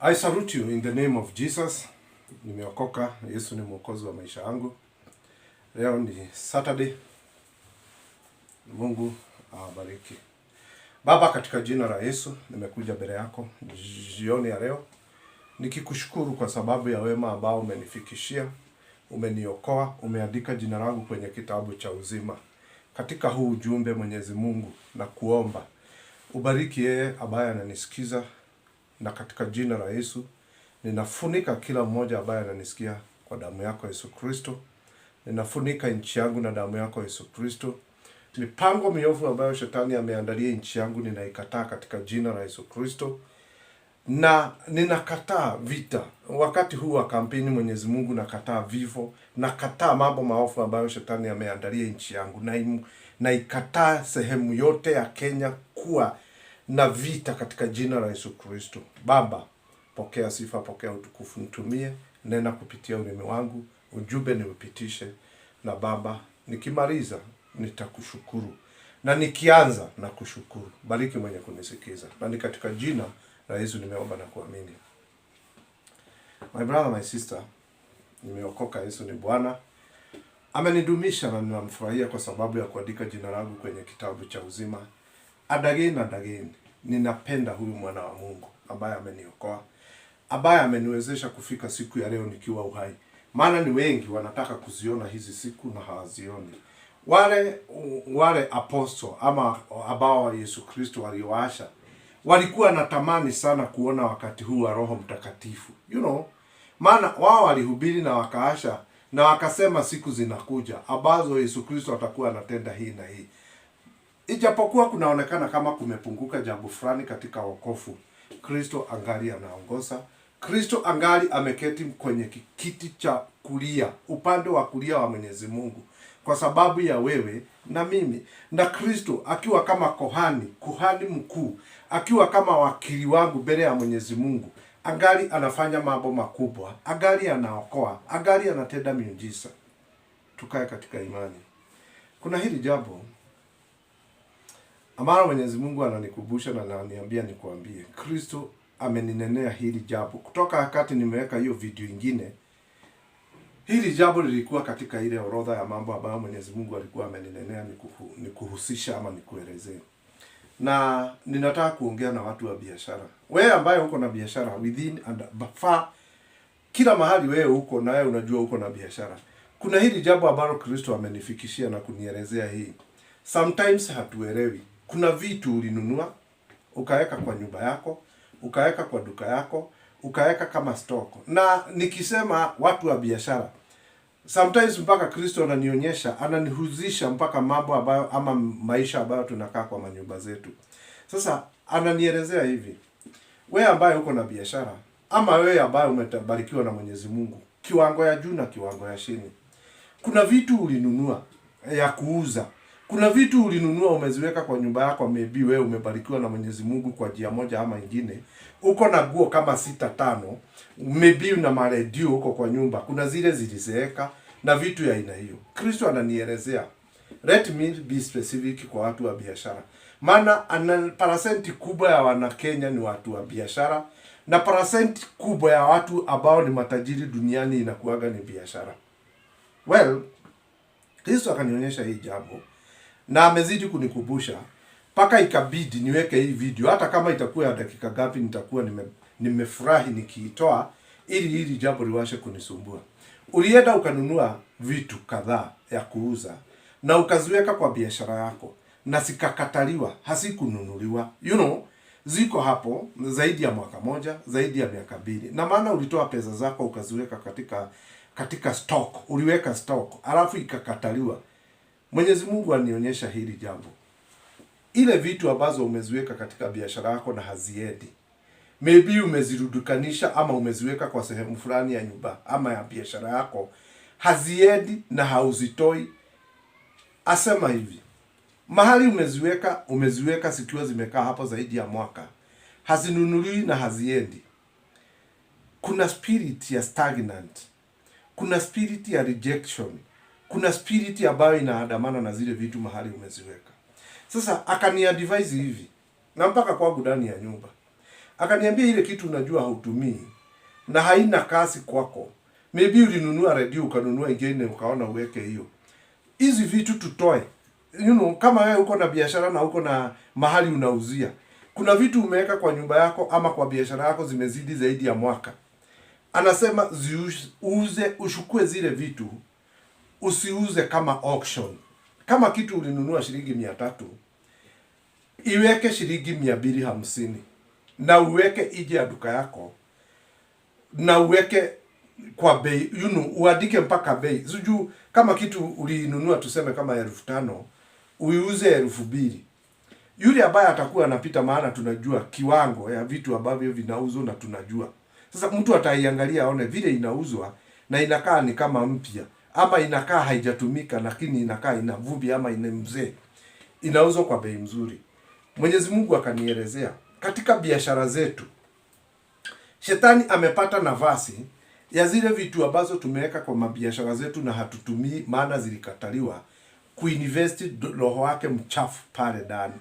I salute you in the name of Jesus. Nimeokoka, Yesu ni mwokozi wa maisha yangu. Leo ni Saturday. Mungu awabariki. Baba, katika jina la Yesu, nimekuja mbele yako jioni ya leo nikikushukuru kwa sababu ya wema ambao umenifikishia, umeniokoa, umeandika jina langu kwenye kitabu cha uzima. Katika huu ujumbe, Mwenyezi Mungu, na kuomba ubariki yeye ambaye ananisikiza, na katika jina la Yesu ninafunika kila mmoja ambaye ananisikia kwa damu yako Yesu Kristo. Ninafunika nchi yangu na damu yako Yesu Kristo. Mipango miovu ambayo shetani ameandalia nchi yangu ninaikataa katika jina la Yesu Kristo. Na ninakataa vita. Wakati huu wa kampeni, Mwenyezi Mungu, nakataa vifo, nakataa mambo maovu ambayo shetani ameandalia nchi yangu. Na ikataa sehemu yote ya Kenya kuwa na vita katika jina la Yesu Kristo. Baba, pokea sifa, pokea utukufu, nitumie nena kupitia ulimi wangu, ujumbe niupitishe. Na Baba, nikimaliza nitakushukuru, na nikianza na kushukuru. Bariki mwenye kunisikiza, na ni katika jina la Yesu nimeomba na kuamini. My brother, my sister, nimeokoka. Yesu ni Bwana. Amenidumisha na ninamfurahia kwa sababu ya kuandika jina langu kwenye kitabu cha uzima. Again and again, ninapenda huyu mwana wa Mungu ambaye ameniokoa, ambaye ameniwezesha kufika siku ya leo nikiwa uhai. Maana ni wengi wanataka kuziona hizi siku na hawazioni. Wale apostle ama ambao wa Yesu Kristo walioasha walikuwa natamani sana kuona wakati huu wa Roho Mtakatifu. Maana wao walihubiri na wakaasha na wakasema siku zinakuja ambazo Yesu Kristo atakuwa anatenda hii na hii. Ijapokuwa kunaonekana kama kumepunguka jambo fulani katika wokovu, Kristo angali anaongoza. Kristo angali ameketi kwenye kiti cha kulia, upande wa kulia wa Mwenyezi Mungu, kwa sababu ya wewe na mimi. Na Kristo akiwa kama kuhani mkuu, akiwa kama wakili wangu mbele ya Mwenyezi Mungu, angali anafanya mambo makubwa, angali anaokoa, angali anatenda miujiza. Tukae katika imani. Kuna hili jambo ambalo Mwenyezi Mungu ananikumbusha na ananiambia nikuambie. Kristo ameninenea hili jambo kutoka wakati nimeweka hiyo video ingine. Hili jambo lilikuwa katika ile orodha ya mambo ambayo Mwenyezi Mungu alikuwa ameninenea nikuhusisha ama nikuelezee. Na ninataka kuongea na watu wa biashara. Wewe ambaye uko na biashara within and far, kila mahali wewe uko na wewe unajua uko na biashara. Kuna hili jambo ambalo Kristo amenifikishia na kunielezea hii. Sometimes hatuelewi. Kuna vitu ulinunua, ukaweka kwa nyumba yako, ukaweka kwa duka yako, ukaweka kama stock. Na nikisema watu wa biashara, sometimes mpaka Kristo ananionyesha, ananihuzisha mpaka mambo ambayo ama maisha ambayo tunakaa kwa manyumba zetu. Sasa ananielezea hivi. Wewe ambaye uko na biashara, ama wewe ambaye umebarikiwa na Mwenyezi Mungu, kiwango ya juu na kiwango ya chini. Kuna vitu ulinunua ya kuuza. Kuna vitu ulinunua umeziweka kwa nyumba yako, maybe wewe umebarikiwa na Mwenyezi Mungu kwa njia moja ama nyingine. Uko na nguo kama 6-5, maybe una maredio huko kwa nyumba. Kuna zile zilizeeka na vitu ya aina hiyo. Kristo ananielezea. Let me be specific kwa watu wa biashara. Maana parasenti kubwa ya wana Kenya ni watu wa biashara, na parasenti kubwa ya watu ambao ni matajiri duniani inakuaga ni biashara. Well, Kristo akanionyesha hii jambo na amezidi kunikumbusha paka ikabidi niweke hii video. Hata kama itakuwa ya dakika gapi, nitakuwa nimefurahi nikiitoa ili hili jambo liwashe kunisumbua. Ulienda ukanunua vitu kadhaa ya kuuza na ukaziweka kwa biashara yako na sikakataliwa, hasikununuliwa. Ziko hapo zaidi ya mwaka moja, zaidi ya miaka 2. Na maana ulitoa pesa zako ukaziweka katika stock, uliweka stock, alafu ikakataliwa. Mwenyezi Mungu anionyesha hili jambo. Ile vitu ambazo umeziweka katika biashara yako na haziendi, maybe umezirudukanisha ama umeziweka kwa sehemu fulani ya nyumba ama ya biashara yako, haziendi na hauzitoi. Asema hivi, mahali umeziweka zikiwa zimekaa hapo zaidi ya mwaka, hazinunuliwi na haziendi. Kuna spirit ya stagnant. Kuna spirit ya rejection. Kuna spirit ambayo inaandamana na zile vitu mahali umeziweka. Sasa akaniadvise hivi, na mpaka kwangu ndani ya nyumba. Akaniambia ile kitu unajua hautumii na haina kasi kwako. Maybe ulinunua radio ukanunua ingine ukaona uweke hiyo. Hizi vitu tutoe. Kama wewe uko na biashara na uko na mahali unauzia. Kuna vitu umeweka kwa nyumba yako ama kwa biashara yako zimezidi zaidi ya mwaka. Anasema ziuze, ushukue zile vitu. Usiuze kama auction. Kama kitu ulinunua shilingi 300, iweke shilingi 250 na uweke ije ya duka yako na uweke kwa bei, uandike mpaka bei. Siju kama kitu ulinunua tuseme kama 5,000, uiuze 2,000. Yule ambaye atakuwa anapita, maana tunajua kiwango ya vitu ambavyo vinauzwa na tunajua. Sasa mtu ataiangalia aone vile inauzwa na inakaa ni kama mpya ama inakaa haijatumika lakini inakaa ina vumbi ama ina mzee. Inauzwa kwa bei mzuri. Mwenyezi Mungu akanielezea katika biashara zetu, Shetani amepata nafasi ya zile vitu ambazo tumeweka kwa mabiashara zetu na hatutumii maana zilikataliwa, kuinvest roho wake mchafu pale ndani.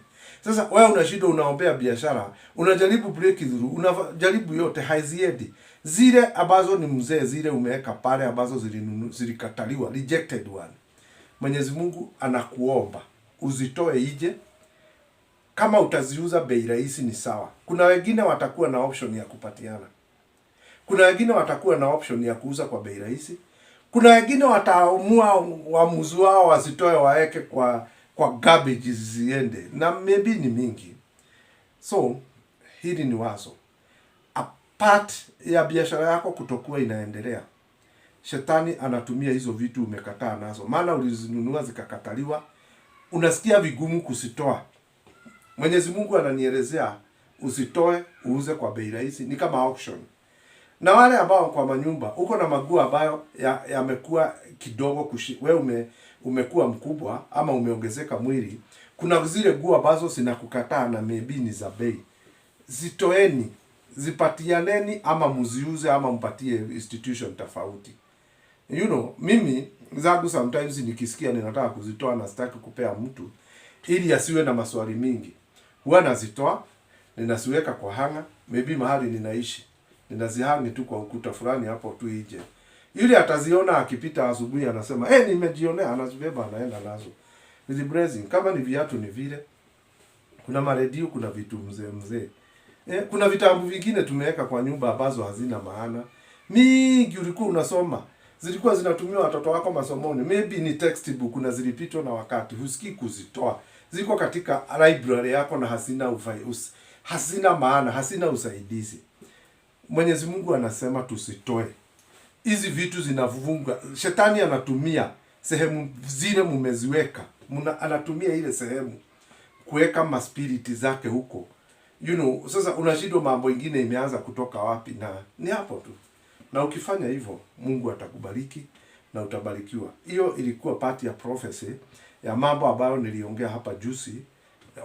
Sasa wewe unashinda unaombea biashara, unajaribu breakthrough, unajaribu yote haiziendi. Zile ambazo ni mzee, zile umeweka pale ambazo zilikataliwa, rejected one. Mwenyezi Mungu anakuomba uzitoe ije. Kama utaziuza bei rahisi ni sawa. Kuna wengine watakuwa na option ya kupatiana. Kuna wengine watakuwa na option ya kuuza kwa bei rahisi. Kuna wengine wataamua uamuzi wao wasitoe waeke kwa garbage ziende. Na maybe ni mingi. So, hili ni wazo. A part ya biashara yako kutokuwa inaendelea. Shetani anatumia hizo vitu umekataa nazo. Maana ulizinunua zikakataliwa. Unasikia vigumu kusitoa. Mwenyezi Mungu ananielezea usitoe, uuze kwa bei rahisi, ni kama auction. Na wale ambao kwa manyumba uko na maguo ambayo yamekuwa kidogo wewe umekuwa mkubwa ama umeongezeka mwili, kuna zile nguo ambazo zinakukataa na maybe ni za bei. Zitoeni, zipatianeni ama muziuze ama mpatie institution tofauti. Mimi zangu sometimes nikisikia ninataka kuzitoa na sitaki kupea mtu ili asiwe na maswali mingi. Huwa nazitoa, ninasiweka kwa hanga, maybe mahali ninaishi. Ninazihangi tu kwa ukuta fulani hapo tu nje. Yule ataziona akipita asubuhi anasema, nimejionea, anazibeba anaenda nazo. Hizi blessing, kama ni viatu ni vile. Kuna maredio, kuna vitu mzee. Kuna vitabu vingine tumeweka kwa nyumba ambazo hazina maana. Mingi ulikuwa unasoma, zilikuwa zinatumiwa watoto wako masomoni. Maybe ni textbook kuna zilipitwa na wakati, husikii kuzitoa. Ziko katika library yako na hasina maana, hasina usaidizi. Mwenyezi Mungu anasema tusitoe. Hizi vitu zinavunga. Shetani anatumia sehemu zile mumeziweka. Anatumia ile sehemu kuweka maspiriti zake huko. Sasa unashindwa mambo ingine imeanza kutoka wapi, na ni hapo tu. Na ukifanya hivyo Mungu atakubariki na utabarikiwa. Hiyo ilikuwa part ya prophecy ya mambo ambayo niliongea hapa juzi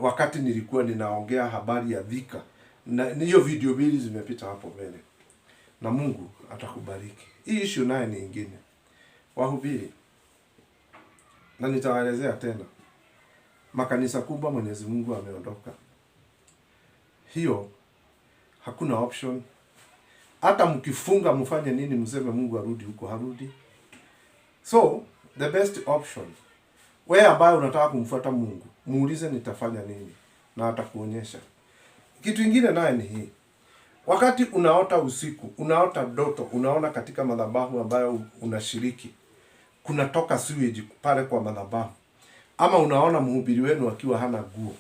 wakati nilikuwa ninaongea habari ya dhika. Na hiyo video mbili zimepita hapo mbele. Na Mungu atakubariki. Hii issue naye ni nyingine. Wahubiri. Na nitawaelezea tena. Makanisa kubwa Mwenyezi Mungu ameondoka. Hiyo hakuna option. Hata mkifunga mfanye nini mseme Mungu arudi huko, harudi. So, the best option, wewe ambaye unataka kumfuata Mungu, muulize nitafanya nini na atakuonyesha. Kitu kingine naye ni hii. Wakati unaota usiku, unaota ndoto, unaona katika madhabahu ambayo unashiriki, kunatoka sewage pale kwa madhabahu. Ama unaona mhubiri wenu akiwa hana nguo.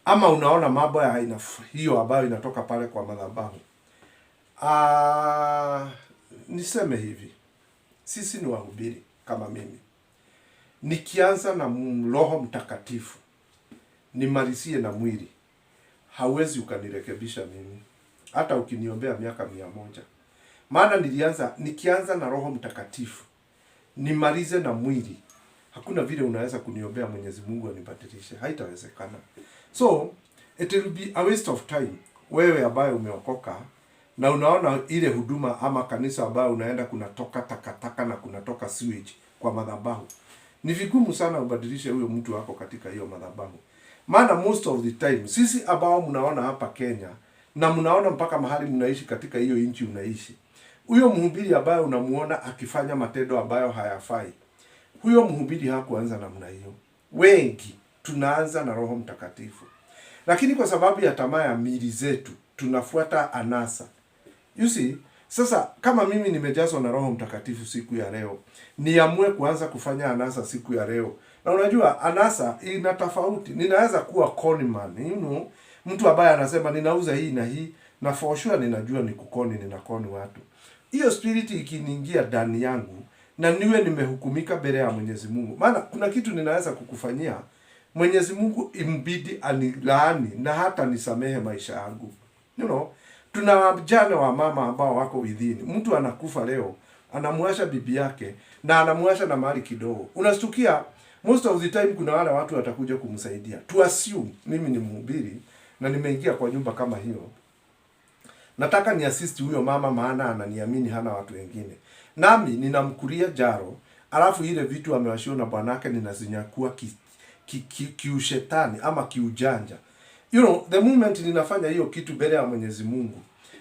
Ama unaona mambo ya aina hiyo ambayo inatoka pale kwa madhabahu. Niseme hivi. Sisi ni wahubiri kama mimi. Nikianza na Roho Mtakatifu, nimalizie na mwili, hauwezi ukanirekebisha mimi. Hata ukiniombea miaka 100. Maana nikianza na Roho Mtakatifu, nimalize na mwili, hakuna vile unaweza kuniombea Mwenyezi Mungu anibadilishe. Haitawezekana. So, it will be a waste of time. Wewe ambaye umeokoka na unaona ile huduma ama kanisa ambayo unaenda kunatoka takataka na kunatoka sewage kwa madhabahu, ni vigumu sana ubadilishe huyo mtu wako katika hiyo madhabahu. Maana most of the time sisi ambao mnaona hapa Kenya na mnaona mpaka mahali mnaishi katika hiyo nchi unaishi. Huyo mhubiri ambaye unamuona akifanya matendo ambayo hayafai, huyo mhubiri hakuanza namna hiyo. Wengi tunaanza na Roho Mtakatifu, lakini kwa sababu ya tamaa ya miili zetu tunafuata anasa. You see, sasa kama mimi nimejazwa na Roho Mtakatifu siku ya leo, niamue kuanza kufanya anasa siku ya leo. Na unajua anasa ina tofauti. Ninaweza kuwa conman, mtu ambaye anasema ninauza hii na hii, na for sure ninajua ni kukoni, ninakoni watu. Hiyo spirit ikiniingia ndani yangu na niwe nimehukumika mbele ya Mwenyezi Mungu. Maana kuna kitu ninaweza kukufanyia, Mwenyezi Mungu imbidi anilaani na hata nisamehe maisha yangu. Tuna wajane wa mama ambao wako within. Mtu anakufa leo, anamuasha bibi yake na anamuasha na mali kidogo. Unastukia most of the time kuna wale watu watakuja kumsaidia. To assume mimi ni mhubiri na nimeingia kwa nyumba kama hiyo, nataka ni assist huyo mama, maana ananiamini hana watu wengine. Nami ninamkulia jaro, alafu ile vitu amewashiwa na bwanake ninazinyakua kiushetani ama kiujanja. The moment ninafanya hiyo kitu mbele ya Mwenyezi Mungu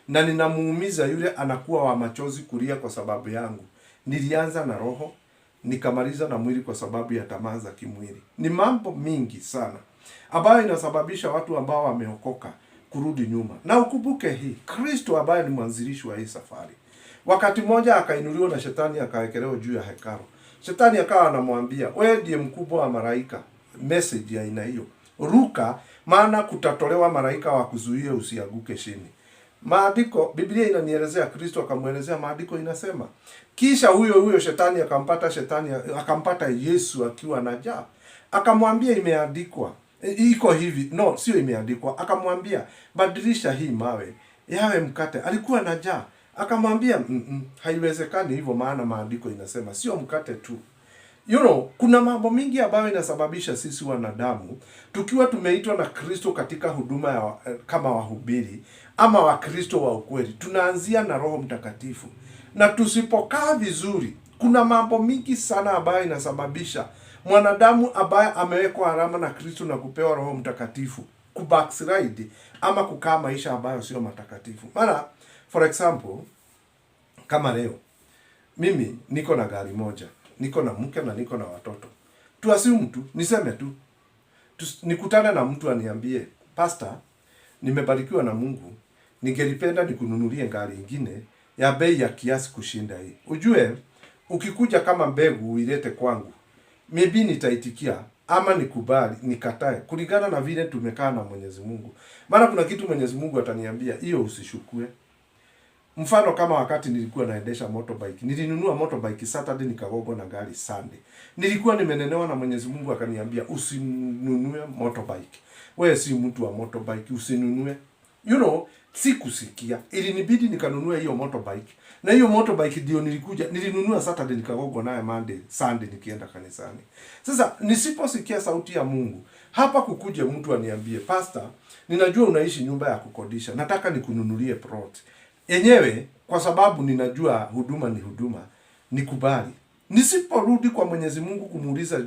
na ninamuumiza yule, anakuwa wa machozi kulia kwa sababu yangu. Nilianza na roho, nikamaliza na mwili kwa sababu ya tamaa za kimwili. Ni mambo mingi sana ambayo inasababisha watu ambao wameokoka kurudi nyuma. Na ukumbuke hii, Kristo ambaye ni mwanzilishi wa hii safari, wakati mmoja akainuliwa na shetani, akawekelewa juu ya hekalu. Shetani akawa anamwambia, wewe ndiye mkubwa wa malaika. Message ya aina hiyo, ruka, maana kutatolewa malaika wa kuzuia usianguke chini. Maandiko, Biblia inanielezea, Kristo akamuelezea, maandiko inasema, kisha huyo shetani akampata Yesu akiwa na njaa. Akamwambia imeandikwa, iko hivi. No, sio imeandikwa. Akamwambia badilisha hii mawe yawe mkate. Alikuwa na njaa. Akamwambia haiwezekani hivyo, maana maandiko inasema sio mkate tu. Kuna mambo mingi ambayo inasababisha sisi wanadamu, tukiwa tumeitwa na Kristo katika huduma kama wahubiri ama Wakristo wa ukweli, tunaanzia na Roho Mtakatifu. Na tusipokaa vizuri, kuna mambo mingi sana ambayo inasababisha mwanadamu ambaye amewekwa alama na Kristo na kupewa Roho Mtakatifu kubackslide ama kukaa maisha ambayo sio matakatifu. Maana for example, kama leo mimi niko na gari moja, niko na mke na niko na watoto. Tuasimu tu, niseme tu, nikutane na mtu aniambie, pastor, nimebarikiwa na Mungu, ningelipenda nikununulie gari ingine ya bei ya kiasi kushinda hii. Ujue, ukikuja kama mbegu uilete kwangu, maybe nitaitikia ama nikubali, nikatae, kulingana na vile tumekaa na Mwenyezi Mungu. Maana kuna kitu Mwenyezi Mungu ataniambia, hiyo usishukue. Mfano kama wakati nilikuwa naendesha motorbike. Nilinunua motorbike Saturday, nikagongwa na gari Sunday. Nilikuwa nimenenewa na Mwenyezi Mungu akaniambia, usinunue motorbike. Wewe si mtu wa motorbike, usinunue. Sikusikia. Ilinibidi nikanunua hiyo motorbike. Na hiyo motorbike ndio nilinunua Saturday, nikagongwa naye Monday, Sunday nikienda kanisani. Sasa nisiposikia sauti ya Mungu, hapa kukuje mtu aniambie, pastor, ninajua unaishi nyumba ya kukodisha, nataka nikununulie plot. Enyewe, kwa sababu ninajua huduma ni huduma, nikubali. Nisiporudi kwa Mwenyezi Mungu kumuuliza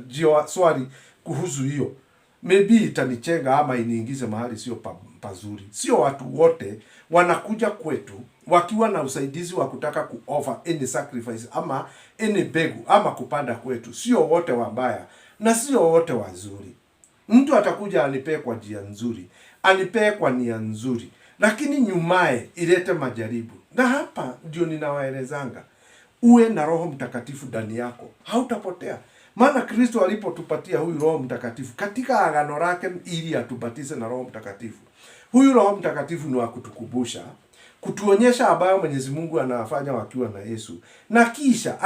swali kuhusu hiyo, maybe itanichenga ama iniingize mahali sio pazuri. Sio watu wote wanakuja kwetu wakiwa na usaidizi wa kutaka kuoffer any sacrifice ama any begu ama kupanda kwetu. Sio wote wabaya na sio wote wazuri. Mtu atakuja anipee kwa njia nzuri, anipee kwa nia nzuri, lakini nyumae ilete majaribu. Na hapa ndio ninawaelezanga, uwe na Roho Mtakatifu ndani yako, hautapotea. Maana Kristo alipotupatia huyu Roho Mtakatifu katika agano lake ili atubatize na Roho Mtakatifu, huyu Roho Mtakatifu ni wa kutukumbusha, kutuonyesha ambayo Mwenyezi Mungu anafanya wakiwa na Yesu. Na kisha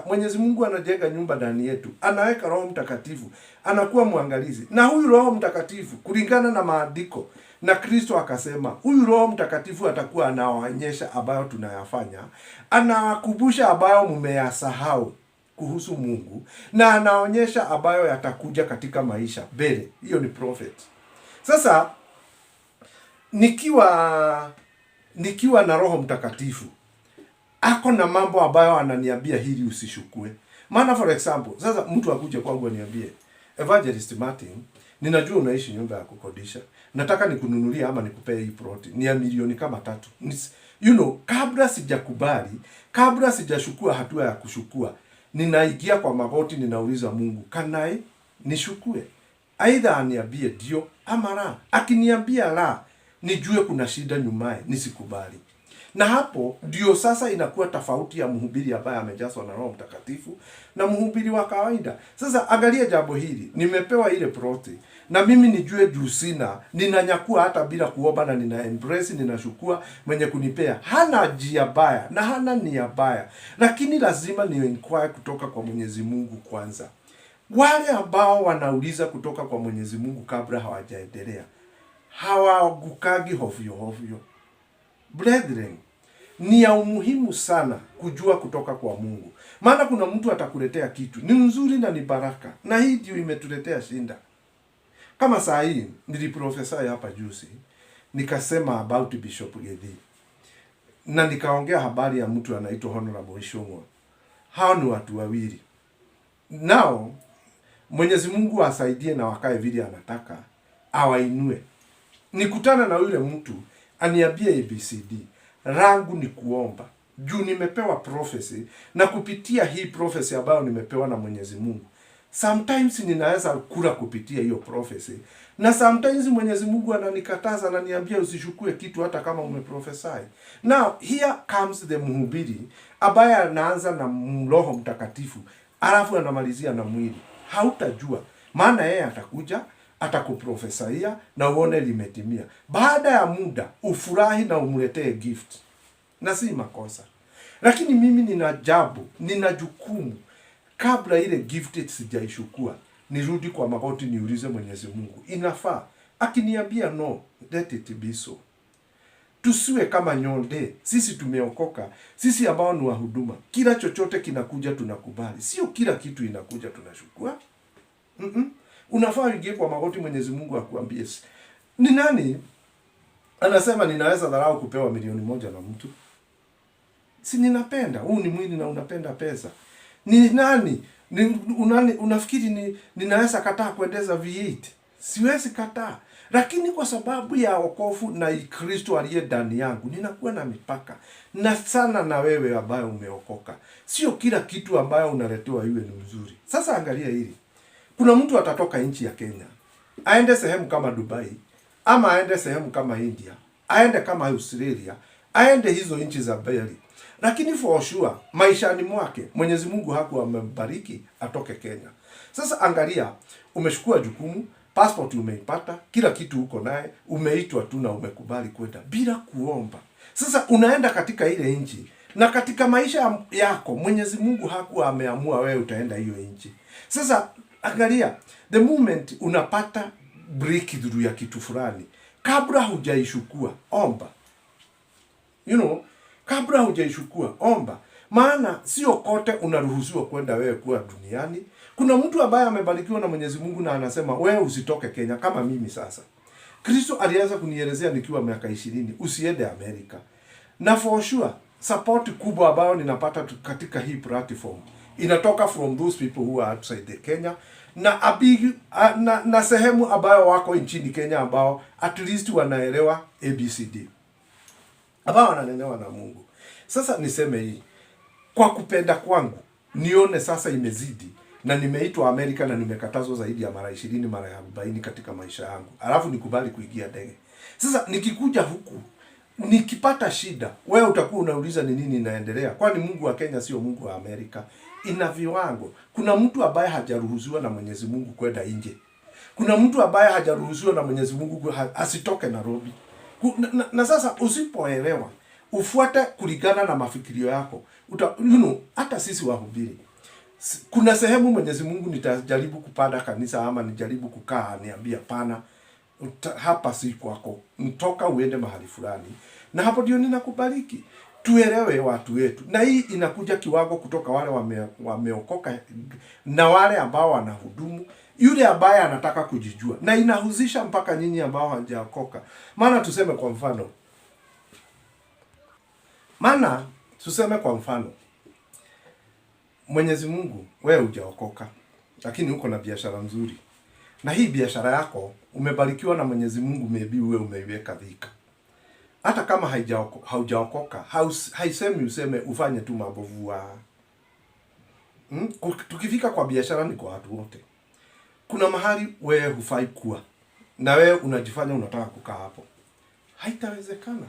Mwenyezi Mungu anajenga nyumba ndani yetu. Anaweka Roho Mtakatifu, anakuwa mwangalizi. Na huyu Roho Mtakatifu kulingana na maandiko, na Kristo akasema, huyu Roho Mtakatifu atakuwa anawaonyesha ambayo tunayafanya, anawakumbusha ambayo mmeyasahau kuhusu Mungu, na anaonyesha ambayo yatakuja katika maisha mbele. Hiyo ni prophet. Sasa nikiwa na Roho Mtakatifu, ako na mambo ambayo ananiambia hili usishukue. Maana for example, sasa mtu akuje kwangu aniambie, Evangelist Martin, ninajua unaishi nyumba ya kukodisha, nataka nikununulie ama nikupee hii plot ni ya milioni kama 3. Kabla sijakubali, kabla sijashukua hatua ya kushukua, ninaingia kwa magoti, ninauliza Mungu, kanai nishukue? Aidha aniambie ndio ama la. Akiniambia la, nijue kuna shida nyumaye, nisikubali. Na hapo ndio sasa inakuwa tofauti ya mhubiri ambaye amejazwa na Roho Mtakatifu na mhubiri wa kawaida. Sasa angalia jambo hili, nimepewa ile ploti na mimi nijue juu sina, ninanyakua hata bila kuomba, na nina embrace, ninashukua mwenye kunipea hana njia baya na hana nia baya, lakini lazima ni inquire kutoka kwa Mwenyezi Mungu kwanza. Wale ambao wanauliza kutoka kwa Mwenyezi Mungu kabla hawajaendelea hawagukagi hovyo hovyo. Brethren, ni ya umuhimu sana kujua kutoka kwa Mungu. Maana kuna mtu atakuletea kitu ni nzuri na ni baraka, na hii ndio imetuletea shinda. Kama saa hii niliprofesa hapa juzi, nikasema about Bishop Gedi, na nikaongea habari ya mtu anaitwa Honorable Ishongwa. Hao ni watu wawili. Nao Mwenyezi Mungu asaidie na wakae vile anataka, awainue. Nikutana na yule mtu aniambie ABCD, rangu ni kuomba. Juu nimepewa prophecy, na kupitia hii prophecy ambayo nimepewa na Mwenyezi Mungu, sometimes ninaweza kula kupitia hiyo prophecy, na sometimes Mwenyezi Mungu ananikataza, ananiambia usishukue kitu hata kama umeprophesy. Now here comes the mhubiri ambaye anaanza na Roho Mtakatifu alafu anamalizia na mwili. Hautajua, maana yeye atakuja atakuprofesaia na uone limetimia. Baada ya muda ufurahi na umletee gift, na si makosa. Lakini mimi nina jukumu kabla ile gift sijaishukua, nirudi kwa magoti niulize Mwenyezi Mungu, inafaa? Akiniambia no, let it be so. Tusiwe kama Nyonde. Sisi tumeokoka, sisi ambao ni wahuduma, kila chochote kinakuja tunakubali, sio kila kitu inakuja tunashukua. Unafaa uingie kwa magoti Mwenyezi Mungu akuambie. Ni nani anasema ninaweza dharau kupewa milioni 1 na mtu? Si ninapenda, huu ni mwili na unapenda pesa. Ni nani unafikiri ninaweza kataa kuendeza V8? Siwezi kataa. Lakini kwa sababu ya wokovu na Kristo aliye ndani yangu, ninakuwa na mipaka. Na sana na wewe ambaye umeokoka, sio kila kitu ambayo unaletewa iwe ni mzuri. Sasa angalia hili. Kuna mtu atatoka nchi ya Kenya, aende sehemu kama Dubai, ama aende sehemu kama India, aende kama Australia, aende hizo nchi za mbali. Lakini for sure maishani mwake Mwenyezi Mungu hakuwa amembariki atoke Kenya. Sasa angalia, umeshukua jukumu, passport umeipata, kila kitu uko naye, umeitwa tu na umekubali kwenda bila kuomba. Sasa unaenda katika ile nchi, na katika maisha yako Mwenyezi Mungu hakuwa ameamua wewe utaenda hiyo nchi. Sasa angalia, the moment unapata breakthrough ya kitu fulani, kabla hujaishukua omba. Kabla hujaishukua omba. Maana sio kote unaruhusiwa kwenda wewe kuwa duniani. Kuna mtu ambaye amebarikiwa na Mwenyezi Mungu na anasema wewe usitoke Kenya. Kama mimi sasa, Kristo alianza kunielezea nikiwa miaka 20 usiende Amerika. Na for sure support kubwa ambayo ninapata katika hii platform inatoka from those people who are outside the Kenya, na sehemu ambayo wako nchini Kenya ambao at least wanaelewa ABCD, ambao wananelewa na Mungu. Sasa niseme hii, kwa kupenda kwangu nione sasa imezidi, na nimeitwa Amerika na nimekatazwa zaidi ya mara 20 mara 40 katika maisha yangu, alafu nikubali kuingia ndege. Sasa nikikuja huku nikipata shida, wewe utakuwa unauliza ni nini inaendelea? Kwani Mungu wa Kenya sio Mungu wa Amerika? Ina viwango. Kuna mtu ambaye hajaruhusiwa na Mwenyezi Mungu kwenda nje. Kuna mtu ambaye hajaruhusiwa na Mwenyezi Mungu asitoke Nairobi. Na sasa usipoelewa, ufuate kulingana na mafikirio yako, hata sisi wahubiri, kuna sehemu Mwenyezi Mungu nitajaribu kupanda kanisa ama nijaribu kukaa, niambia pana, hapa si kwako, mtoka uende mahali fulani, na hapo ndio ninakubariki. Tuelewe watu wetu, na hii inakuja kiwango kutoka wale wameokoka na wale ambao wanahudumu, yule ambaye anataka kujijua, na inahusisha mpaka nyinyi ambao hawajaokoka. Maana tuseme kwa mfano Mwenyezi Mungu, wewe hujaokoka lakini uko na biashara nzuri, na hii biashara yako umebarikiwa na Mwenyezi Mungu, maybe uwe umeiweka dhika. Hata kama haujaokoka, haisemi useme ufanye tu mabovu. Tukifika kwa biashara ni kwa watu wote. Kuna mahali wewe hufai kuwa, na wewe unajifanya unataka kukaa hapo. Haitawezekana.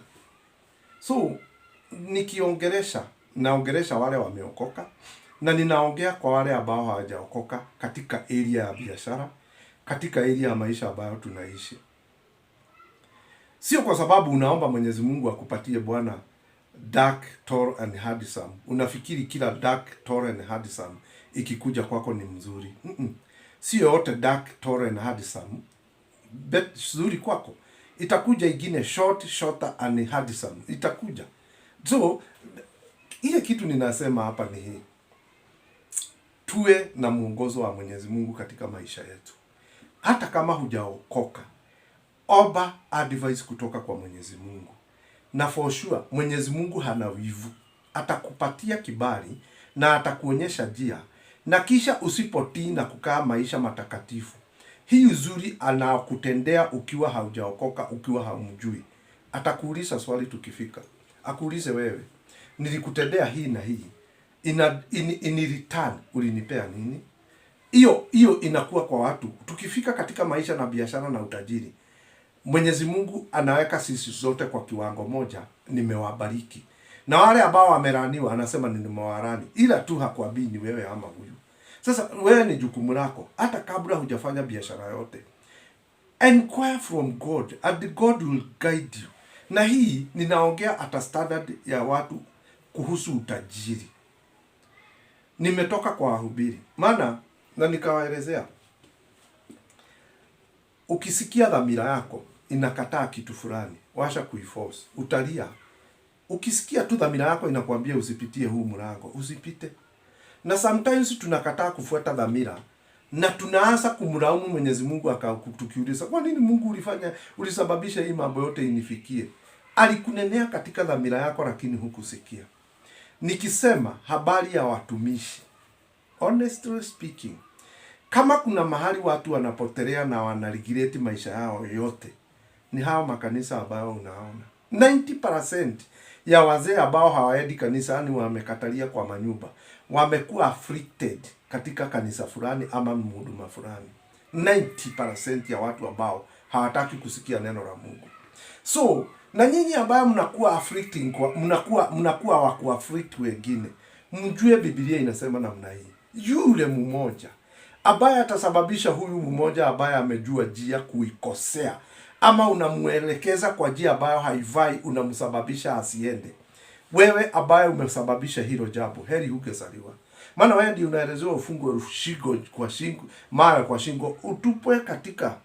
So naongelesha wale wameokoka, na ninaongea kwa wale ambao hawajaokoka katika area ya biashara, katika area ya maisha ambayo tunaishi. Sio kwa sababu unaomba Mwenyezi Mungu akupatie bwana dark, tall and handsome, unafikiri kila dark, tall and handsome ikikuja kwako ni mzuri. Sio yote dark, tall and handsome nzuri kwako. Itakuja ingine shorter and handsome itakuja. So ile kitu ninasema hapa ni hii: tuwe na mwongozo wa Mwenyezi Mungu katika maisha yetu. Hata kama hujaokoka, omba advice kutoka kwa Mwenyezi Mungu. Na for sure Mwenyezi Mungu hana wivu. Atakupatia kibali na atakuonyesha njia, na kisha usipotii na kukaa maisha matakatifu, hii uzuri anakutendea ukiwa haujaokoka, ukiwa haumjui. Atakuuliza swali tukifika. Akuulize, wewe nilikutendea hii na hii, in return ulinipea nini? Hiyo inakuwa kwa watu. Tukifika katika maisha na biashara na utajiri, Mwenyezi Mungu anaweka sisi zote kwa kiwango moja, nimewabariki. Na wale ambao wamelaniwa anasema nimewalani, ila tu hakuambii ni wewe ama huyu. Sasa wewe ni jukumu lako, hata kabla hujafanya biashara yote, inquire from God and God will guide you. Na hii ninaongea at a standard ya watu kuhusu utajiri. Nimetoka kwa wahubiri, maana na nikawaelezea, ukisikia dhamira yako inakataa kitu fulani, washa kuiforce, utalia. Ukisikia tu dhamira yako inakwambia usipitie huu mlango, usipite. Na sometimes tunakataa kufuata dhamira na tunaanza kumlaumu Mwenyezi Mungu, tukiuliza kwa nini Mungu ulisababisha hii mambo yote inifikie? Alikunenea katika dhamira yako, lakini hukusikia. Nikisema habari ya watumishi, honestly speaking, kama kuna mahali watu wanapotelea na wanaregret maisha yao yote, ni hao makanisa ambayo unaona. 90% ya wazee ambao hawaendi kanisani wamekatalia kwa manyumba, wamekuwa afflicted katika kanisa fulani ama mhuduma fulani. 90% ya watu ambao hawataki kusikia neno la Mungu. So na nyinyi ambao mnakuwa afflicting, mnakuwa wa kuafflict wengine, mjue Biblia inasema namna hii: yule mmoja ambaye atasababisha huyu mmoja ambaye amejua njia kuikosea, ama unamuelekeza kwa njia ambayo haifai, unamsababisha asiende. Wewe ambaye umesababisha hilo jambo, heri hungezaliwa. Maana wewe ndio unaelezewa ufungwe shingo kwa shingo, mara kwa shingo, utupwe katika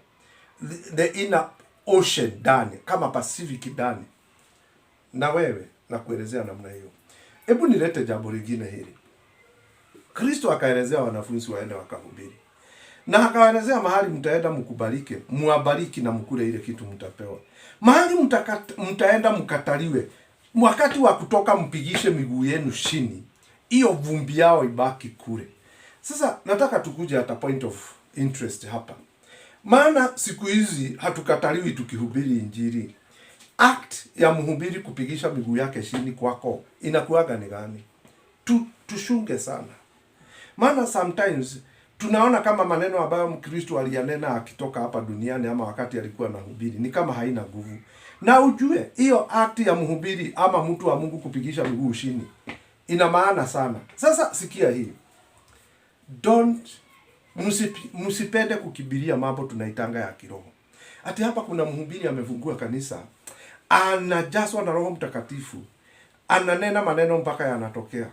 the inner ocean ndani, kama Pacific ndani. Na wewe nakuelezea namna hiyo. Hebu nilete jambo lingine hili. Kristo akaelezea wanafunzi waende wakahubiri. Na akaelezea mahali mtaenda mkubalike, muabariki na mkule ile kitu mtapewa. Mahali mtaenda mkataliwe, wakati wa kutoka mpigishe miguu yenu chini, hiyo vumbi yao ibaki kule. Sasa nataka tukuje at a point of interest hapa. Maana siku hizi hatukataliwi tukihubiri Injili. Act ya mhubiri kupigisha miguu yake chini kwako inakuwaga ni gani? Tushunge sana. Maana sometimes tunaona kama maneno ambayo Mkristo aliyanena akitoka hapa duniani ama wakati alikuwa anahubiri ni kama haina nguvu. Na ujue hiyo act ya mhubiri ama mtu wa Mungu kupigisha miguu chini ina maana sana. Sasa sikia hii. Msipende kukibiria mambo tunaitanga ya kiroho. Ati hapa kuna mhubiri amefungua kanisa, anajazwa na Roho Mtakatifu, ananena maneno mpaka yanatokea,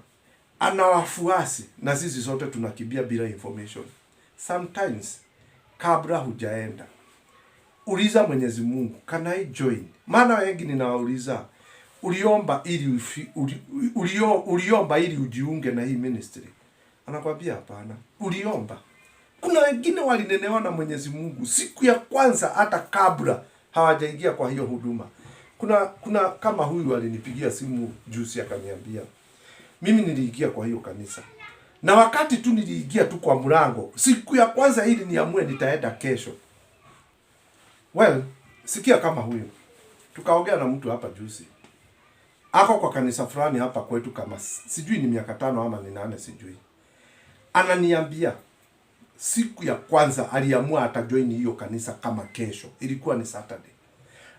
ana wafuasi, na sisi sote tunakibia bila information. Sometimes kabla hujaenda, uliza Mwenyezi Mungu, can I join? Maana wengi ninawauliza, uliomba ili ujiunge na hii ministry? Anakwambia hapana. Uliomba. Kuna wengine walinenewa na Mwenyezi Mungu siku ya kwanza hata kabla hawajaingia kwa hiyo huduma. Kuna kama huyu alinipigia simu juzi akaniambia, mimi niliingia kwa hiyo kanisa, Na wakati tu niliingia tu kwa mlango, siku ya kwanza ili niamue nitaenda kesho. Well, sikia kama huyo. Tukaongea na mtu hapa juzi. Ako kwa kanisa fulani hapa kwetu kama sijui ni miaka 5 ama ni 8 sijui. Ananiambia siku ya kwanza aliamua atajoin hiyo kanisa kama kesho. Ilikuwa ni Saturday.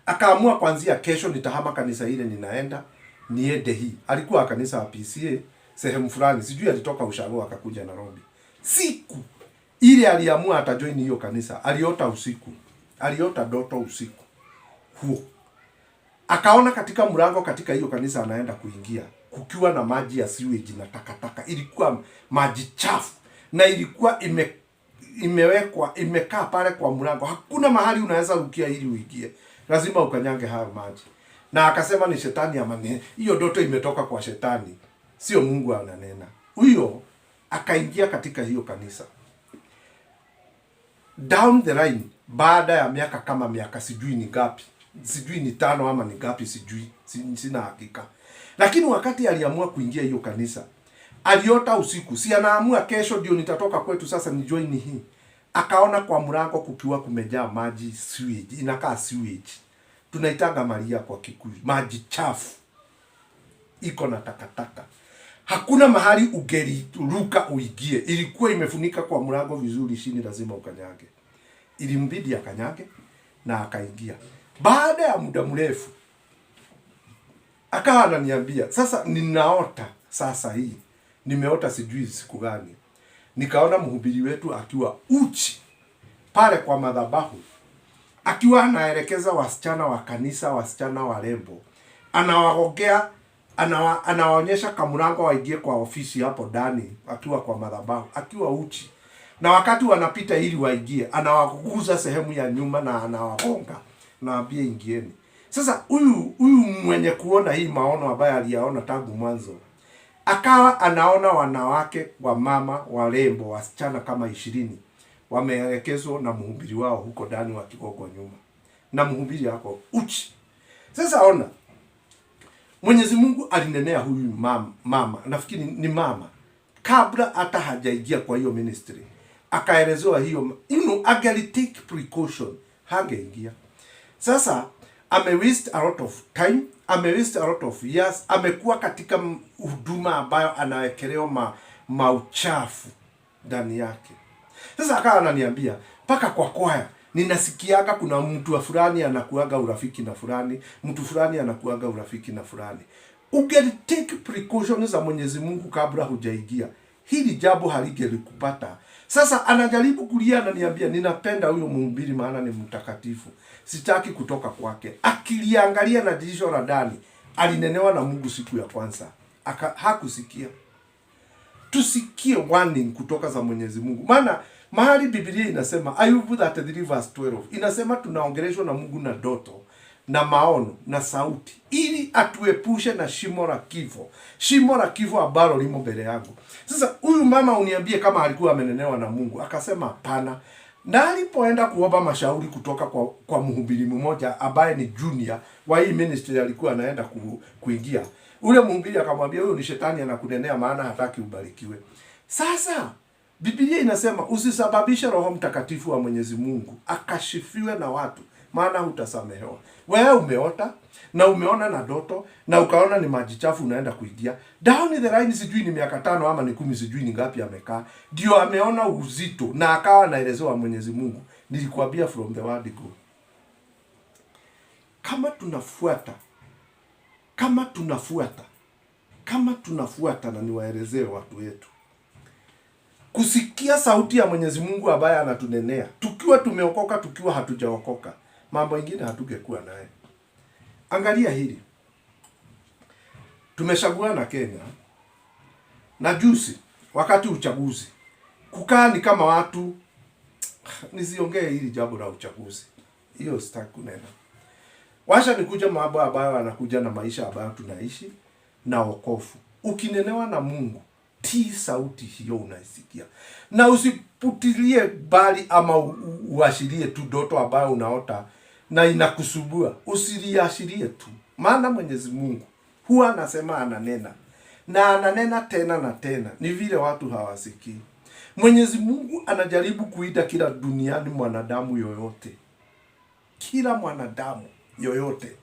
Akaamua kuanzia kesho nitahama kanisa ile ninaenda niende hii. Alikuwa kanisa wa PCA sehemu fulani, sijui alitoka Ushago akakuja Nairobi. Siku ile aliamua atajoin hiyo kanisa, aliota usiku. Aliota doto usiku huo. Akaona katika mlango katika hiyo kanisa anaenda kuingia kukiwa na maji ya sewage na takataka. Ilikuwa maji chafu na ilikuwa imewekwa imekaa pale kwa mlango. Hakuna mahali unaweza rukia ili uingie. Lazima ukanyange hayo maji. Na akasema ni shetani amane. Hiyo doto imetoka kwa shetani. Sio Mungu ananena. Huyo akaingia katika hiyo kanisa. Down the line, baada ya miaka kama miaka sijui ni ngapi. Sijui ni 5 ama ni ngapi sijui. Sina hakika. Lakini wakati aliamua kuingia hiyo kanisa, aliota usiku. Si anaamua kesho ndio nitatoka kwetu sasa ni join hii. Akaona kwa mlango kukiwa kumejaa maji sewage. Inakaa sewage. Tunaitanga Maria kwa Kikuyu. Maji chafu. Iko na takataka. Hakuna mahali ungeliruka uingie. Ilikuwa imefunika kwa mlango vizuri chini lazima ukanyage. Ilimbidi akanyage na akaingia. Baada ya muda mrefu akawa ananiambia, sasa ninaota sasa hii. Nimeota sijui siku gani. Nikaona mhubiri wetu akiwa uchi pale kwa madhabahu. Akiwa anaelekeza wasichana wa kanisa, wasichana warembo. Anawaogea, anawaonyesha kamlango waingie kwa ofisi hapo ndani akiwa kwa madhabahu, akiwa uchi. Na wakati wanapita ili waingie, anawaguza sehemu ya nyuma na anawagonga. Naambia ingieni. Sasa huyu mwenye kuona hii maono ambayo aliyaona tangu mwanzo, akawa anaona wanawake wa mama warembo wasichana kama 20 wameelekezwa na mhubiri wao huko ndani wakigogwa nyuma. Na mhubiri yako uchi. Sasa ona, Mwenyezi Mungu alinenea huyu mama, nafikiri ni mama, kabla hata hajaingia kwa hiyo ministry. Akaelezewa hiyo, angali take precaution, hangeingia. Sasa waste a lot of time, waste a lot of years, amekuwa katika huduma ambayo anawekelewa mauchafu ndani yake. Sasa akawa ananiambia paka kwa kwaya ninasikiaga kuna mtu wa fulani anakuaga urafiki na fulani, mtu fulani anakuaga urafiki na fulani. Take precautions za Mwenyezi Mungu kabla hujaingia. Hili jambo haligelikupata. Sasa anajaribu kulia, ananiambia ninapenda huyo mhubiri maana ni mtakatifu. Sitaki kutoka kwake. Akiliangalia na jicho la ndani, alinenewa na Mungu siku ya kwanza. Hakusikia. Tusikie warning kutoka za Mwenyezi Mungu. Maana mahali Biblia inasema Ayubu 33 verse 12 inasema tunaongeleshwa na Mungu na ndoto na maono na sauti ili atuepushe na shimo la kifo. Shimo la kifo ambalo limo mbele yangu. Sasa huyu mama uniambie kama alikuwa amenenewa na Mungu. Akasema hapana. Na alipoenda kuomba mashauri kutoka kwa mhubiri mmoja ambaye ni junior wa hii ministry alikuwa anaenda kuingia. Ule mhubiri akamwambia huyo ni shetani anakunenea maana hataki ubarikiwe. Sasa Biblia inasema usisababishe Roho Mtakatifu wa Mwenyezi Mungu akashifiwe na watu maana hutasamehewa. Wewe umeota na umeona na ndoto na ukaona ni maji chafu unaenda kuingia. Down the line sijui ni miaka 5 ama ni 10 sijui ni ngapi amekaa. Ndio ameona uzito na akawa anaelezewa Mwenyezi Mungu. Nilikwambia from the word go. Kama tunafuata na niwaelezee watu wetu. Kusikia sauti ya Mwenyezi Mungu ambaye anatunenea. Tukiwa tumeokoka, tukiwa hatujaokoka. Mambo mengine hatungekuwa naye. Angalia hili. Tumechagua na Kenya. Na juzi wakati uchaguzi. Kukaa ni kama watu nisiongee hili jambo la uchaguzi. Hiyo sitaki kunena. Washa nikuja mambo ambayo anakuja na maisha ambayo tunaishi na wokovu. Ukinenewa na Mungu, tii sauti hiyo unaisikia. Na usiputilie bali ama uashirie tu ndoto ambayo unaota na inakusubua. Usiliashirie tu. Maana Mwenyezi Mungu huwa anasema ananena. na ananena tena na tena, ni vile watu hawasikii. Mwenyezi Mungu anajaribu kuita kila duniani mwanadamu yoyote. Kila mwanadamu yoyote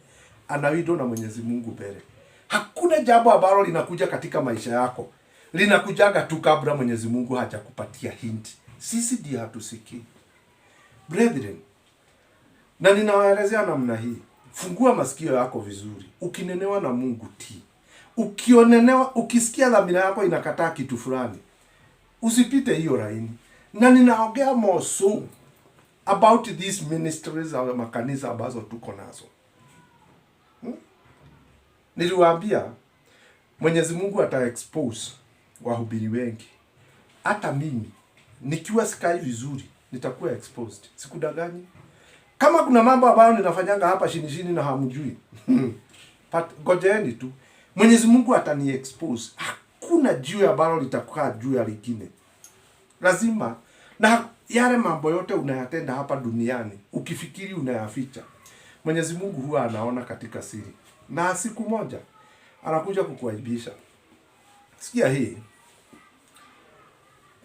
anaitwa na Mwenyezi Mungu mbele. Hakuna jambo ambalo linakuja katika maisha yako linakujaga tu kabla Mwenyezi Mungu hajakupatia hint. Sisi ndiye hatusikii. Brethren, na ninawaelezea namna hii. Fungua masikio yako vizuri. Ukinenewa na Mungu tii. Ukionenewa, ukisikia dhamira yako inakataa kitu fulani, usipite hiyo laini. Na ninaongea more so about these ministries au makanisa ambazo tuko nazo. Niliwaambia Mwenyezi Mungu ata-expose wahubiri wengi. Hata mimi nikiwa sikai vizuri nitakuwa exposed. Sikudanganyi. Kama kuna mambo ambayo ninafanyanga hapa chini na hamjui, gojeeni tu. Mwenyezi Mungu atani-expose. Hakuna jiwe ambalo litakuwa juu ya lingine. Lazima. Na yale mambo yote unayatenda hapa duniani, ukifikiri unayaficha, Mwenyezi Mungu huwa anaona katika siri. Na siku moja anakuja kukuaibisha. Sikia hii.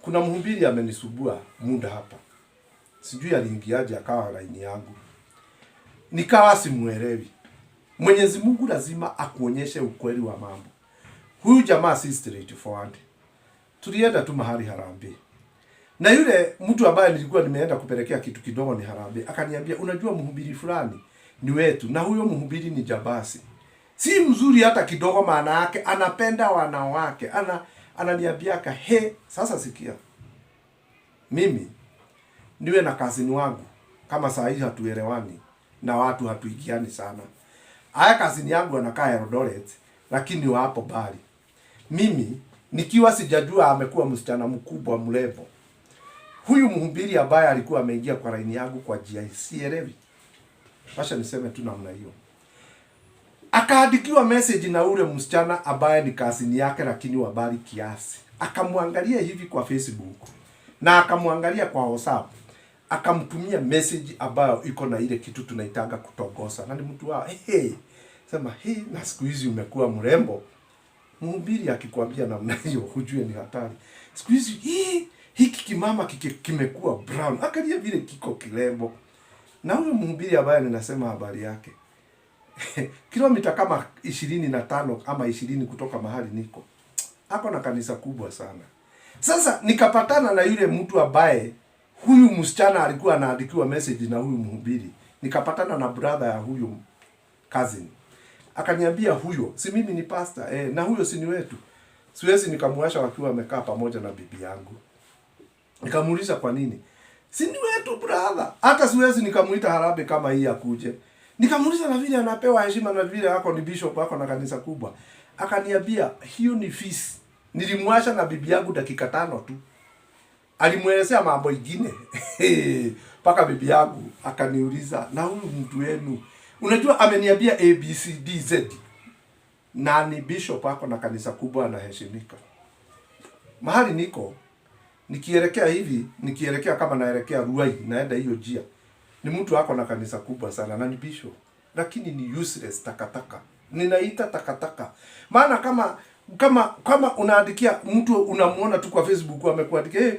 Kuna mhubiri amenisubua muda hapa. Sijui aliingiaje akawa laini yangu. Nikawa simuelewi. Mwenyezi Mungu lazima akuonyeshe ukweli wa mambo. Huyu jamaa si straightforward. Tulienda tu mahali harambee. Na yule mtu ambaye nilikuwa nimeenda kupelekea kitu kidogo ni harambee, akaniambia unajua mhubiri fulani ni wetu, na huyo mhubiri ni jabasi. Si mzuri hata kidogo, maana yake anapenda wanawake. Ananiambiaka, sasa sikia. Mimi niwe na kazini wangu kama saa hii hatuelewani na watu hatuigiani sana. Haya kazini yangu anakaa Eldoret lakini wapo bali. Mimi nikiwa sijajua amekuwa msichana mkubwa mlevo. Huyu mhubiri ambaye alikuwa ameingia kwa laini yangu kwa njia sielewi. Acha niseme tu namna hiyo. Akaandikiwa message na ule msichana ambaye ni kazini yake lakini wabali kiasi. Akamwangalia hivi kwa Facebook na akamwangalia kwa WhatsApp. Akamtumia message ambayo iko na ile kitu tunaitanga kutogosa. Na ni mtu wao, sema na siku hizi umekuwa mrembo. Mhubiri akikwambia namna hiyo hujue ni hatari. Siku hizi hiki kimama kimekuwa brown. Angalia vile kiko kilembo. Na huyo mhubiri ambaye ninasema habari yake, kilomita kama 25 ama 20 kutoka mahali niko, hapo na kanisa kubwa sana. Sasa nikapatana na yule mtu ambaye huyu msichana alikuwa anaandikiwa message na huyu mhubiri. Nikapatana na brother ya huyu cousin. Akaniambia huyo, si mimi ni pastor, na huyo si ni wetu. Siwezi nikamwasha wakiwa wamekaa pamoja na bibi yangu. Nikamuuliza kwa nini? Si ni wetu brother. Hata siwezi nikamuita harambee kama hii akuje. Nikamuuliza na vile anapewa heshima na vile hako ni bishop wako na kanisa kubwa. Akaniambia hiyo ni fees. Nilimwasha na bibi yangu dakika 5 tu. Alimuelezea mambo mengine. Paka bibi yangu akaniuliza, na huyu mtu wenu unajua ameniambia ABCDZ. Na ni bishop wako na kanisa kubwa anaheshimika. Mahali niko nikielekea hivi, nikielekea kama naelekea Ruai, naenda hiyo njia. Ni mtu wako na kanisa kubwa sana na ni bishop, lakini ni useless takataka. Ninaita takataka. Maana kama unaandikia mtu unamuona tu kwa Facebook amekuandikia,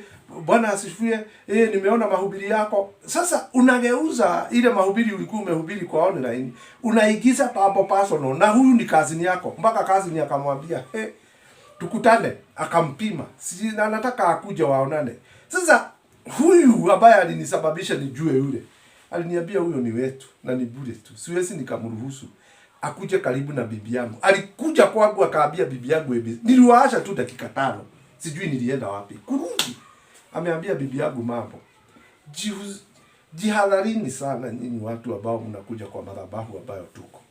Bwana asifiwe, nimeona mahubiri yako. Sasa unageuza ile mahubiri ulikuwa umehubiri kwa online, unaigiza papo personal, na huyu ni kazini yako. Mpaka kazini akamwambia, tukutane, akampima. Si nataka akuje waonane. Sasa huyu ambaye alinisababisha nijue yule, aliniambia huyo ni wetu na ni bure tu. Siwezi nikamruhusu akuje karibu na bibi yangu. Alikuja kwangu akaambia bibi yangu niliwaasha tu dakika 5. Sijui nilienda wapi. Kurudi ameambia bibi yangu mambo. Jihadharini sana nyinyi watu ambao mnakuja kwa madhabahu ambayo tuko.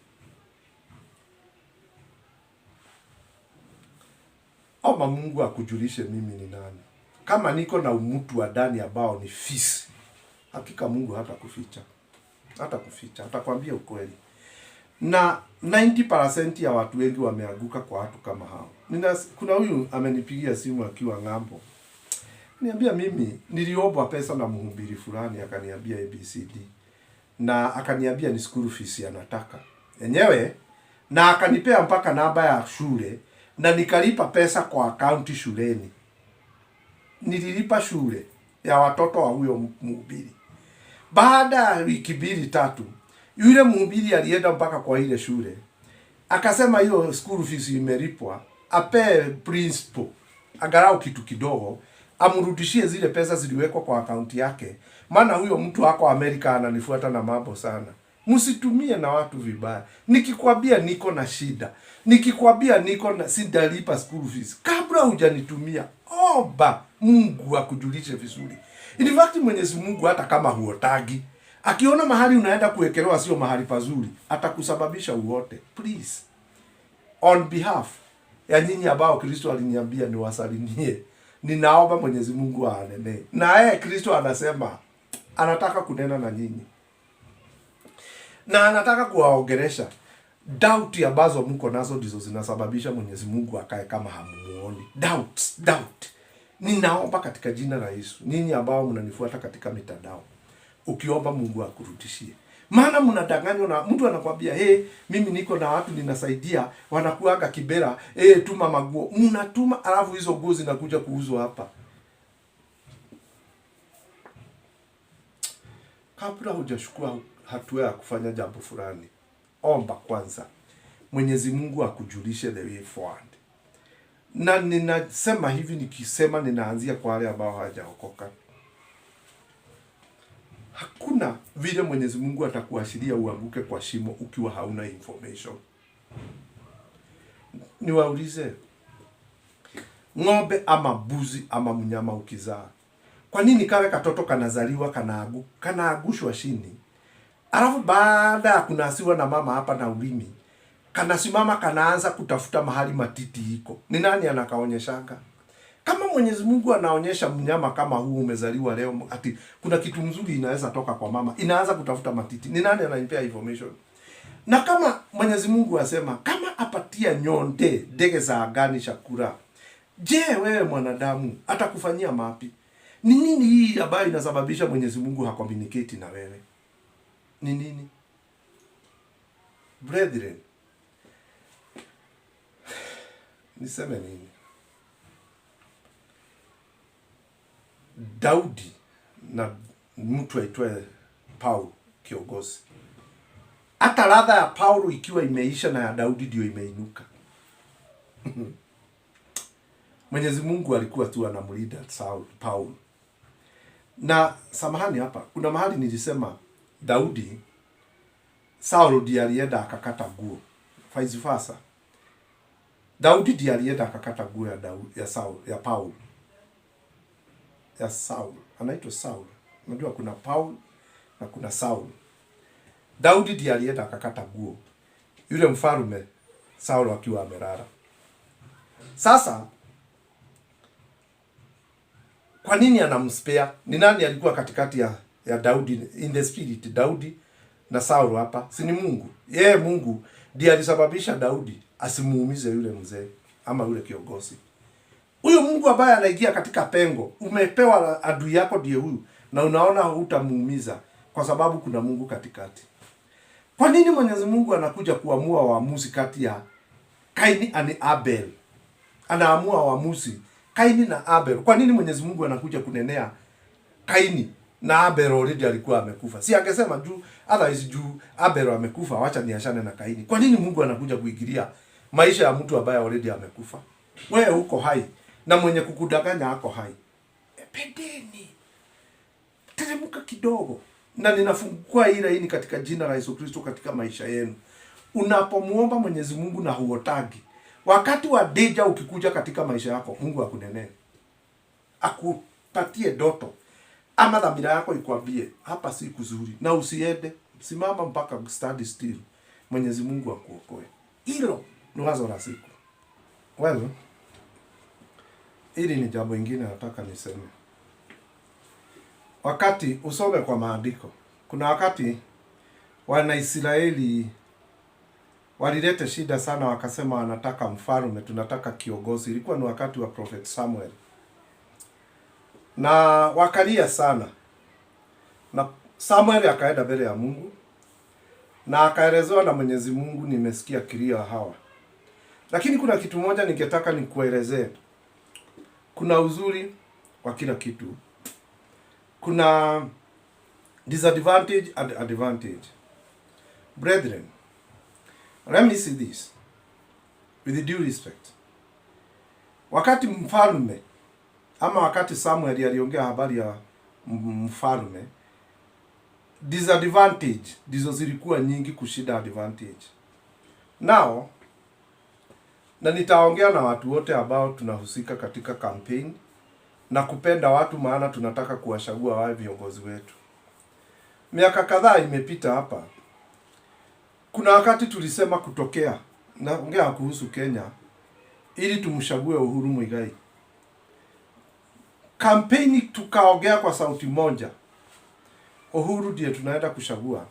Omba Mungu akujulishe mimi ni nani. Kama niko na umutu wa ndani ambao ni fisi, hakika Mungu hatakuficha. Hatakuficha, atakwambia ukweli. Na 90% ya watu wengi wameanguka kwa watu kama hao. Kuna huyu amenipigia simu akiwa ng'ambo. Niambia mimi niliombwa pesa na mhubiri fulani akaniambia ABCD. Na akaniambia ni school fees anataka. Enyewe na akanipea mpaka namba ya shule na nikalipa pesa kwa akaunti shuleni. Nililipa shule ya watoto wa huyo mhubiri. Baada ya wiki 2-3, yule mhubiri alienda mpaka kwa ile shule. Akasema hiyo school fees imelipwa, ape principal angalau kitu kidogo, amrudishie zile pesa ziliwekwa kwa akaunti yake. Maana huyo mtu wako Amerika ananifuata na mambo sana. Msitumie na watu vibaya. Nikikwambia niko na shida, nikikwambia niko na sindalipa school fees, kabla hujanitumia, omba Mungu akujulishe vizuri. In fact, Mwenyezi Mungu hata kama huotagi, akiona mahali unaenda kuwekelewa sio mahali pazuri, atakusababisha uote. Please, on behalf ya nyinyi ambao Kristo aliniambia niwasalimie, ninaomba Mwenyezi Mungu aanene. Na yeye Kristo anasema anataka kunena na nyinyi, na anataka kuwaongelesha. Doubt ambazo mko nazo ndizo zinasababisha Mwenyezi Mungu akae kama hamuoni. Doubt. Ninaomba katika jina la Yesu, ninyi ambao mnanifuata katika mitandao, ukiomba Mungu akurudishie. Maana mnadanganywa na mtu anakuambia, mimi niko na watu ninasaidia, wanakuaga kibera, tuma maguo. Mnatuma, alafu hizo nguo zinakuja kuuzwa hapa. Kabla hujachukua hatua ya kufanya jambo fulani, omba kwanza Mwenyezi Mungu akujulishe the way forward. Na ninasema hivi, nikisema ninaanzia kwa wale ambao hawajaokoka. Hakuna vile Mwenyezi Mungu atakuashiria uanguke kwa shimo ukiwa hauna information. Niwaulize, ng'ombe ama mbuzi ama mnyama ukizaa, kwa nini kale katoto kanazaliwa kanaagushwa chini, alafu baada ya kunasiwa na mama hapa na ulimi, kanasimama kanaanza kutafuta mahali matiti iko? Ni nani anakaonyeshanga? Kama Mwenyezi Mungu anaonyesha mnyama kama huu umezaliwa leo, ati kuna kitu mzuri inaweza toka kwa mama, inaanza kutafuta matiti, ni nani anaipea information? Na kama Mwenyezi Mungu asema kama apatia nyonde ndege za angani chakula, je, wewe mwanadamu atakufanyia mapi? Ni nini hii ambayo inasababisha Mwenyezi Mungu hakommunicate na wewe? Ni nini? Brethren, niseme nini? Daudi na mtu aitwaye Paulo kiongozi, hata ladha ya Paulo ikiwa imeisha na ya Daudi ndio imeinuka. Mwenyezi Mungu alikuwa tu anamlinda Paulo. Na samahani, hapa kuna mahali nilisema Daudi, Saulo ndiye alienda akakata nguo, vice versa. Daudi ndiye alienda akakata nguo ya Paulo. Ya Saul, anaitwa Saul. Unajua kuna Paul na kuna Saul. Daudi ndiye alienda akakata nguo yule mfalme Saul akiwa amelala. Sasa kwa nini anamspea? Ni nani alikuwa katikati ya Daudi in the spirit, Daudi na Saul hapa? Si ni Mungu? Yeye Mungu ndiye alisababisha Daudi asimuumize yule mzee ama yule kiongozi. Huyo Mungu ambaye anaingia katika pengo, umepewa adui yako ndiye huyu, na unaona hutamuumiza kwa sababu kuna Mungu katikati. Kwa nini Mwenyezi Mungu anakuja kuamua waamuzi kati ya Kaini na Abel? Anaamua waamuzi Kaini na Abel. Kwa nini Mwenyezi Mungu anakuja kunenea Kaini na Abel already alikuwa amekufa? Si angesema juu otherwise juu Abel amekufa, wacha niachane na Kaini. Kwa nini Mungu anakuja kuingilia maisha ya mtu ambaye already amekufa? Wewe uko hai na mwenye kukudanganya ako hai. Pendeni, teremka kidogo. Na ninafungua hii laini katika jina la Yesu Kristo katika maisha yenu. Unapomuomba Mwenyezi Mungu na huotagi, wakati wa deja ukikuja katika maisha yako, Mungu akunenee, akupatie doto ama dhamira yako ikwambie hapa si kuzuri, na usiende, simama mpaka stand still, Mwenyezi Mungu akuokoe. Hilo ni wazo la siku. Well, hili ni jambo lingine nataka niseme. Wakati usome kwa maandiko, kuna wakati Wanaisraeli walileta shida sana, wakasema wanataka mfalme, tunataka kiongozi. Ilikuwa ni wakati wa Prophet Samuel. Na wakalia sana. Na Samuel akaenda mbele ya Mungu na akaelezewa na Mwenyezi Mungu, nimesikia kilio hawa. Lakini kuna kitu moja ningetaka nikuelezee. Kuna uzuri wa kila kitu. Kuna disadvantage and advantage. Brethren, let me say this with due respect. Wakati mfalme ama wakati Samuel aliongea habari ya mfalme, disadvantage ndizo zilikuwa nyingi kushinda advantage. Now, na nitaongea na watu wote ambao tunahusika katika campaign na kupenda watu, maana tunataka kuwachagua wao viongozi wetu. Miaka kadhaa imepita hapa. Kuna wakati tulisema kutokea, naongea kuhusu Kenya, ili tumchague Uhuru Muigai. Kampeni tukaongea kwa sauti moja, Uhuru ndiye tunaenda kuchagua,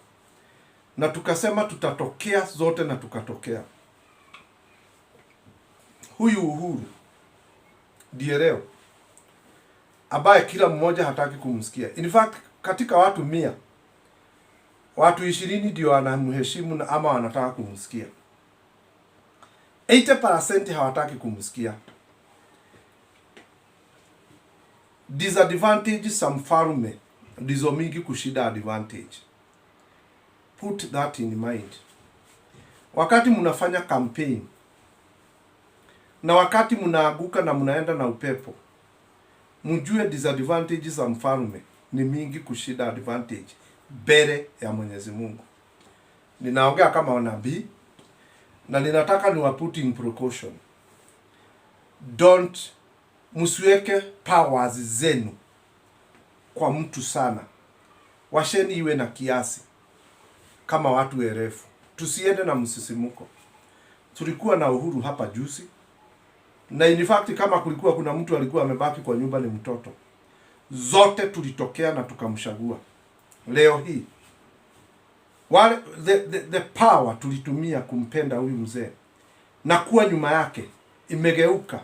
na tukasema tutatokea zote, na tukatokea. Huyu Uhuru ndiye leo ambaye kila mmoja hataki kumsikia. In fact, katika watu 100, watu 20 ndio wanamheshimu na ama wanataka kumsikia. 80% hawataki kumsikia. Disadvantage za mfalme ndizo mingi kushinda advantage. Put that in mind. Wakati mnafanya campaign na wakati mnaaguka na mnaenda na upepo, mjue disadvantage za mfalme ni mingi kushinda advantage mbele ya Mwenyezi Mungu. Ninaongea kama nabii na ninataka ni put in precaution. Don't msiweke powers zenu kwa mtu sana. Washeni iwe na kiasi kama watu werefu. Tusiende na msisimuko. Tulikuwa na Uhuru hapa juzi, na in fact kama kulikuwa kuna mtu alikuwa amebaki kwa nyumba ni mtoto. Zote tulitokea na tukamchagua. Leo hii wale the power tulitumia kumpenda huyu mzee na kuwa nyuma yake imegeuka.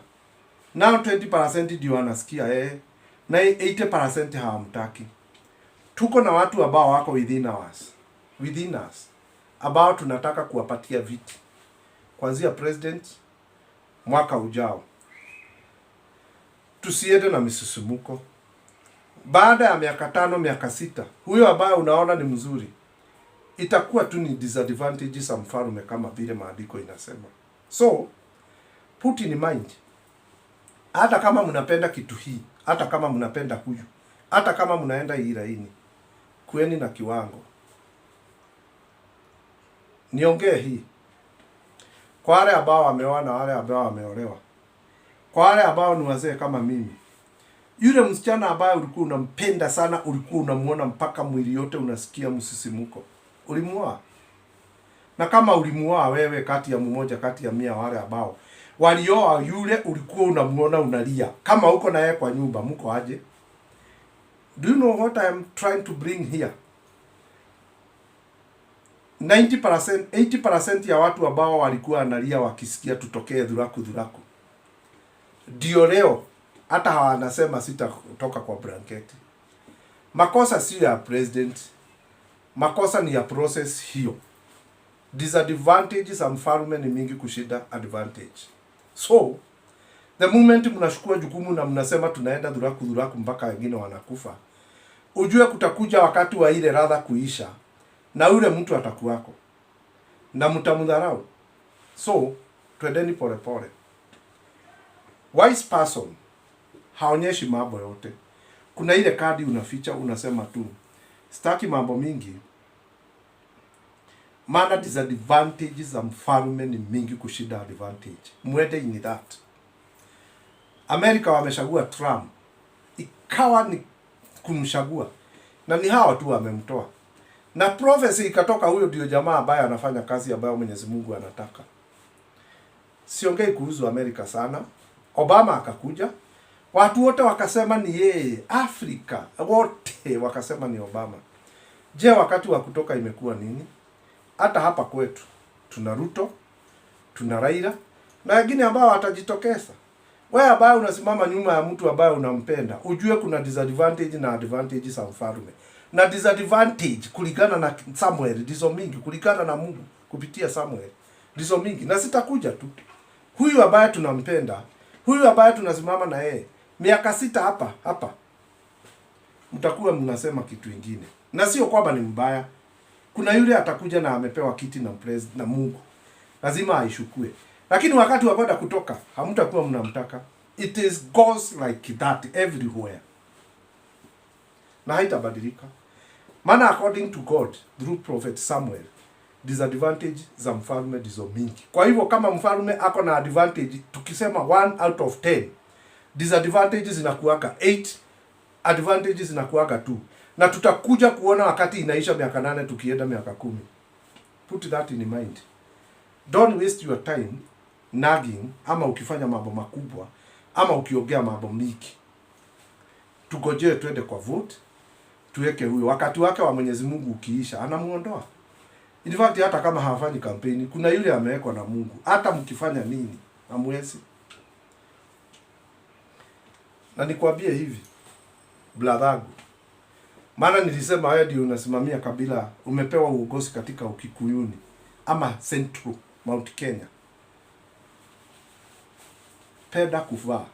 Now 20% ndio wanasikia na 80% hawamtaki. Tuko na watu ambao wako within us ambao tunataka kuwapatia viti kuanzia president mwaka ujao. Tusiende na misisimuko. Baada ya miaka 5, miaka 6, huyo ambaye unaona ni mzuri itakuwa tu ni disadvantage za mfalme kama vile maandiko inasema. So put in mind, hata kama mnapenda kitu hii, hata kama mnapenda huyu, hata kama mnaenda hii laini, kueni na kiwango. Niongee hii kwa wale ambao wameoa na wale ambao wameolewa, kwa wale ambao ni wazee kama mimi. Yule msichana ambaye ulikuwa unampenda sana, ulikuwa unamuona mpaka mwili yote unasikia msisimuko, ulimuoa. Na kama ulimuoa wewe kati ya mmoja kati ya 100 wale ambao walioa yule, ulikuwa unamuona unalia, kama uko na yeye kwa nyumba, mko aje? Do you know what I am trying to bring here? 90%, 80% ya watu ambao walikuwa analia wakisikia tutokee dhuraku, ndio leo hata hawanasema sitatoka kwa blanketi. Makosa si ya president, makosa ni ya process hiyo. Disadvantage za mfalme ni mingi kushinda advantage. So the moment mnashukua jukumu na mnasema tunaenda dhuraku mpaka wengine wanakufa, ujue kutakuja wakati wa ile radha kuisha na yule mtu atakuwako na mtamdharau. So twendeni pole pole. Wise person haonyeshi mambo yote. Kuna ile kadi unaficha, unasema tu sitaki mambo mingi, maana disadvantage za mfalme ni mingi kushinda advantage. Mwende in that. Amerika wameshagua Trump, ikawa ni kumchagua, na ni hawa tu wamemtoa, na prophecy ikatoka, huyo ndio jamaa ambaye anafanya kazi ambayo Mwenyezi Mungu anataka. Siongei kuhusu Amerika sana. Obama akakuja, watu wote wakasema ni yeye. Afrika wote wakasema ni Obama. Je, wakati wa kutoka imekuwa nini? Hata hapa kwetu tuna Ruto, tuna Raila na wengine ambao watajitokeza. Wewe ambaye unasimama nyuma ya mtu ambaye unampenda, ujue kuna disadvantage na advantage za mfalme. Na disadvantage kulingana na Samuel ndizo mingi, kulingana na Mungu kupitia Samuel ndizo mingi, na sitakuja tu. huyu ambaye tunampenda, huyu ambaye tunasimama na yeye miaka 6 hapa, mtakuwa mnasema kitu kingine. Na sio kwamba ni mbaya. Kuna yule atakuja na amepewa kiti na president na Mungu, lazima aishukue. Lakini wakati wa kwenda kutoka, hamtakuwa mnamtaka. It is goes like that everywhere. Na haitabadilika. Maana according to God through prophet Samuel, disadvantage za mfalme ndizo mingi. Kwa hivyo kama mfalme ako na advantage, tukisema 1 out of 10, disadvantages zinakuaga 8, advantages zinakuaga 2. Na tutakuja kuona wakati inaisha miaka 8 tukienda miaka 10. Put that in mind. Don't waste your time nagging ama ukifanya mambo makubwa ama ukiongea mambo mingi. Tugojee twende kwa vote, tuweke huyo. Wakati wake wa Mwenyezi Mungu ukiisha, anamuondoa. In fact hata kama hawafanyi kampeni, kuna yule amewekwa na Mungu. Hata mkifanya nini, hamwezi. Na nikwambie hivi, bladhagu. Maana nilisema wewe ndio unasimamia kabila, umepewa uongozi katika Ukikuyuni ama Central Mount Kenya. Penda kuvaa.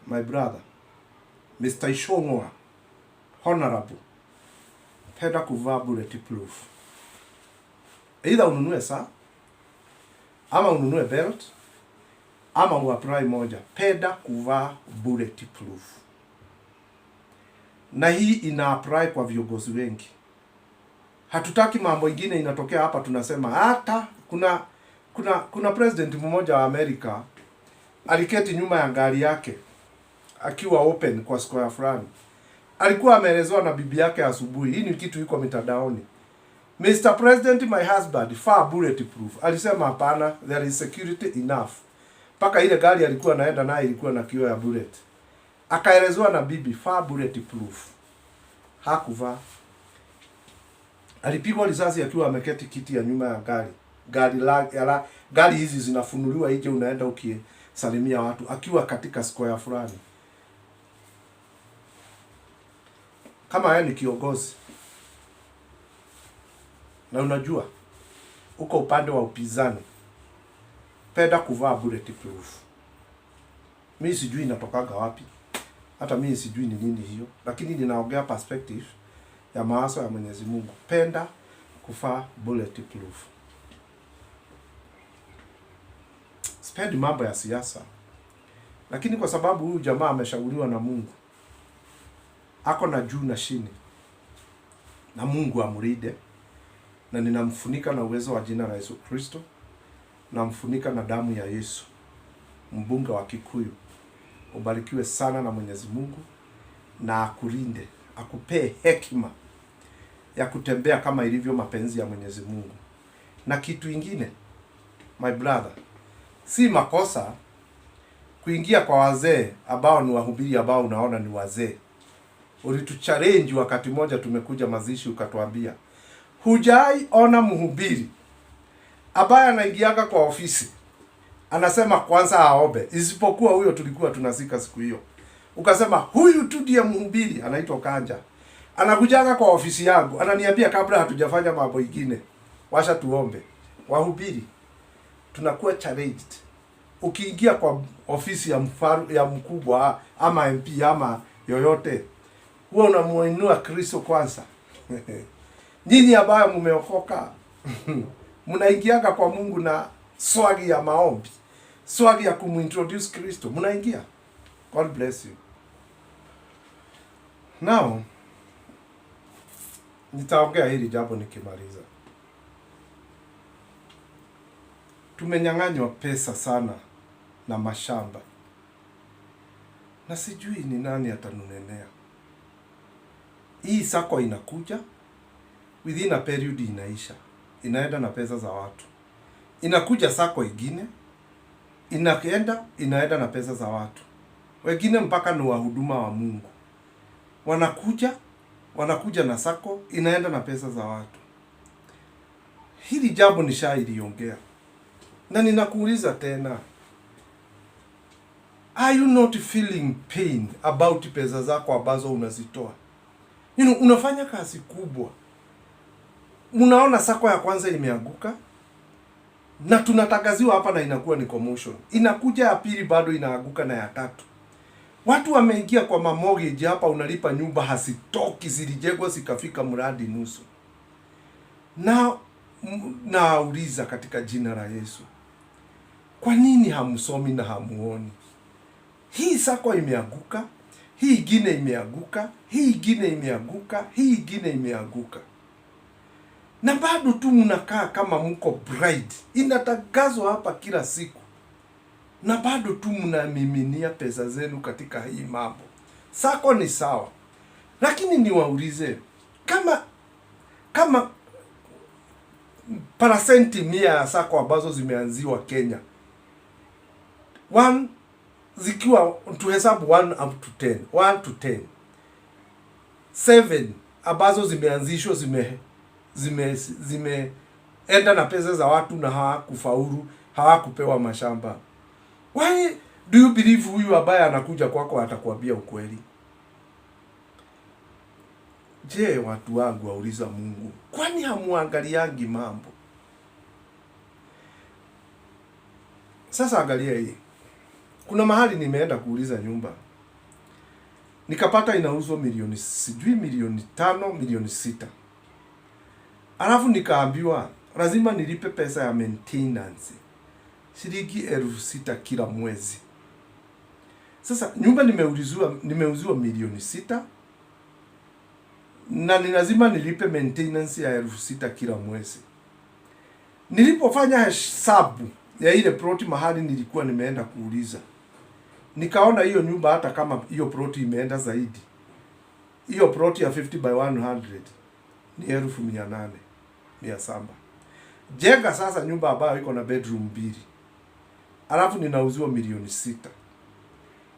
My brother, Mr. Ishongwa, Honorable, penda kuvaa bulletproof. Either ununue saa, ama ununue belt, ama uapply moja. Penda kuvaa bulletproof. Na hii ina apply kwa viongozi wengi. Hatutaki mambo ingine inatokea hapa tunasema hata kuna president mmoja wa Amerika aliketi nyuma ya gari yake akiwa open kwa square fulani. Alikuwa ameelezewa na bibi yake asubuhi. Hii ni kitu iko mitandaoni. Mr. President, my husband, far bulletproof. Alisema hapana, there is security enough. Paka ile gari alikuwa naenda naye ilikuwa na kioo ya bullet. Akaelezewa na bibi far bulletproof. Hakuvaa. Alipigwa risasi akiwa ameketi kiti ya nyuma ya gari. Gari hizi zinafunuliwa nje, unaenda ukisalimia watu akiwa katika square fulani. Kama yeye ni kiongozi na unajua uko upande wa upinzani, penda kuvaa bulletproof. Mimi sijui inatokaga wapi. Hata mimi sijui ni nini hiyo, lakini ninaongea perspective ya mawazo ya Mwenyezi Mungu. Penda kuvaa bulletproof. Sipendi mambo ya siasa. Lakini kwa sababu huyu jamaa ameshauriwa na Mungu, ako na juu na chini, na Mungu amride, na ninamfunika na uwezo wa jina la Yesu Kristo, namfunika na damu ya Yesu. Mbunge wa Kikuyu, ubarikiwe sana na Mwenyezi Mungu, na akulinde, akupee hekima ya kutembea kama ilivyo mapenzi ya Mwenyezi Mungu. Na kitu ingine, my brother, si makosa kuingia kwa wazee ambao ni wahubiri ambao unaona ni wazee. Ulituchallenge wakati moja tumekuja mazishi ukatuambia, hujai ona mhubiri ambaye anaingiaga kwa ofisi anasema kwanza aombe, isipokuwa huyo tulikuwa tunazika siku hiyo. Ukasema huyu tu ndiye mhubiri, anaitwa Kanja. Anakujaga kwa ofisi yangu, ananiambia kabla hatujafanya mambo mengine, washa tuombe. Wahubiri tunakuwa challenged. Ukiingia kwa ofisi ya mkubwa ama MP ama yoyote, wewe unamuinua Kristo kwanza. Nyinyi ambao mmeokoka mnaingiaga kwa Mungu na swagi ya maombi, swagi ya kumintroduce Kristo, mnaingia. God bless you. Now nitaongea hili jambo nikimaliza. Tumenyang'anywa pesa sana na mashamba, na sijui ni nani atanunenea. Hii sako inakuja, within a period inaisha, inaenda na pesa za watu. Inakuja sako ingine, inaenda na pesa za watu. Wengine mpaka ni wahuduma wa Mungu. Wanakuja na sako, inaenda na pesa za watu. Hili jambo nishailiongea. Na ninakuuliza tena, are you not feeling pain about pesa zako ambazo unazitoa? Unafanya kazi kubwa. Unaona sako ya kwanza imeanguka, Na tunatangaziwa hapa na inakuwa ni commotion. Inakuja ya pili bado inaanguka na ya tatu. Watu wameingia kwa mamortgage hapa, unalipa nyumba hasitoki, zilijengwa zikafika mradi nusu. Na nauliza katika jina la Yesu, kwa nini hamsomi na hamuoni? Hii sako imeanguka, hii ingine imeanguka, hii ingine imeanguka, hii ingine imeanguka. Na bado tu mnakaa kama mko bride. Inatangazwa hapa kila siku. Na bado tu mnamiminia pesa zenu katika hii mambo. Sako ni sawa. Lakini niwaulize, kama parasenti 100 ya sako ambazo zimeanziwa Kenya, 1 zikiwa tuhesabu 1 up to 10, 1 to 10, 7 ambazo zimeanzishwa zimeenda na pesa za watu na hawakufaulu, hawakupewa mashamba. Why do you believe huyu ambaye anakuja kwako atakwambia ukweli? Je, watu wangu wauliza Mungu, kwani hamuangaliangi mambo? Sasa angalia hii. Kuna mahali nimeenda kuuliza nyumba, nikapata inauzwa milioni 5, milioni 6. Alafu nikaambiwa lazima nilipe pesa ya maintenance shilingi 6,000 kila mwezi. Sasa nyumba nimeuziwa milioni 6 na ni lazima nilipe maintenance ya 6,000 kila mwezi. Nilipofanya hesabu ya ile ploti mahali nilikuwa nimeenda kuuliza, nikaona hiyo nyumba hata kama hiyo ploti imeenda zaidi, hiyo ploti ya 50 by 100 ni 8,800, 700. Jenga sasa nyumba ambayo iko na bedroom 2. Alafu ninauziwa milioni 6.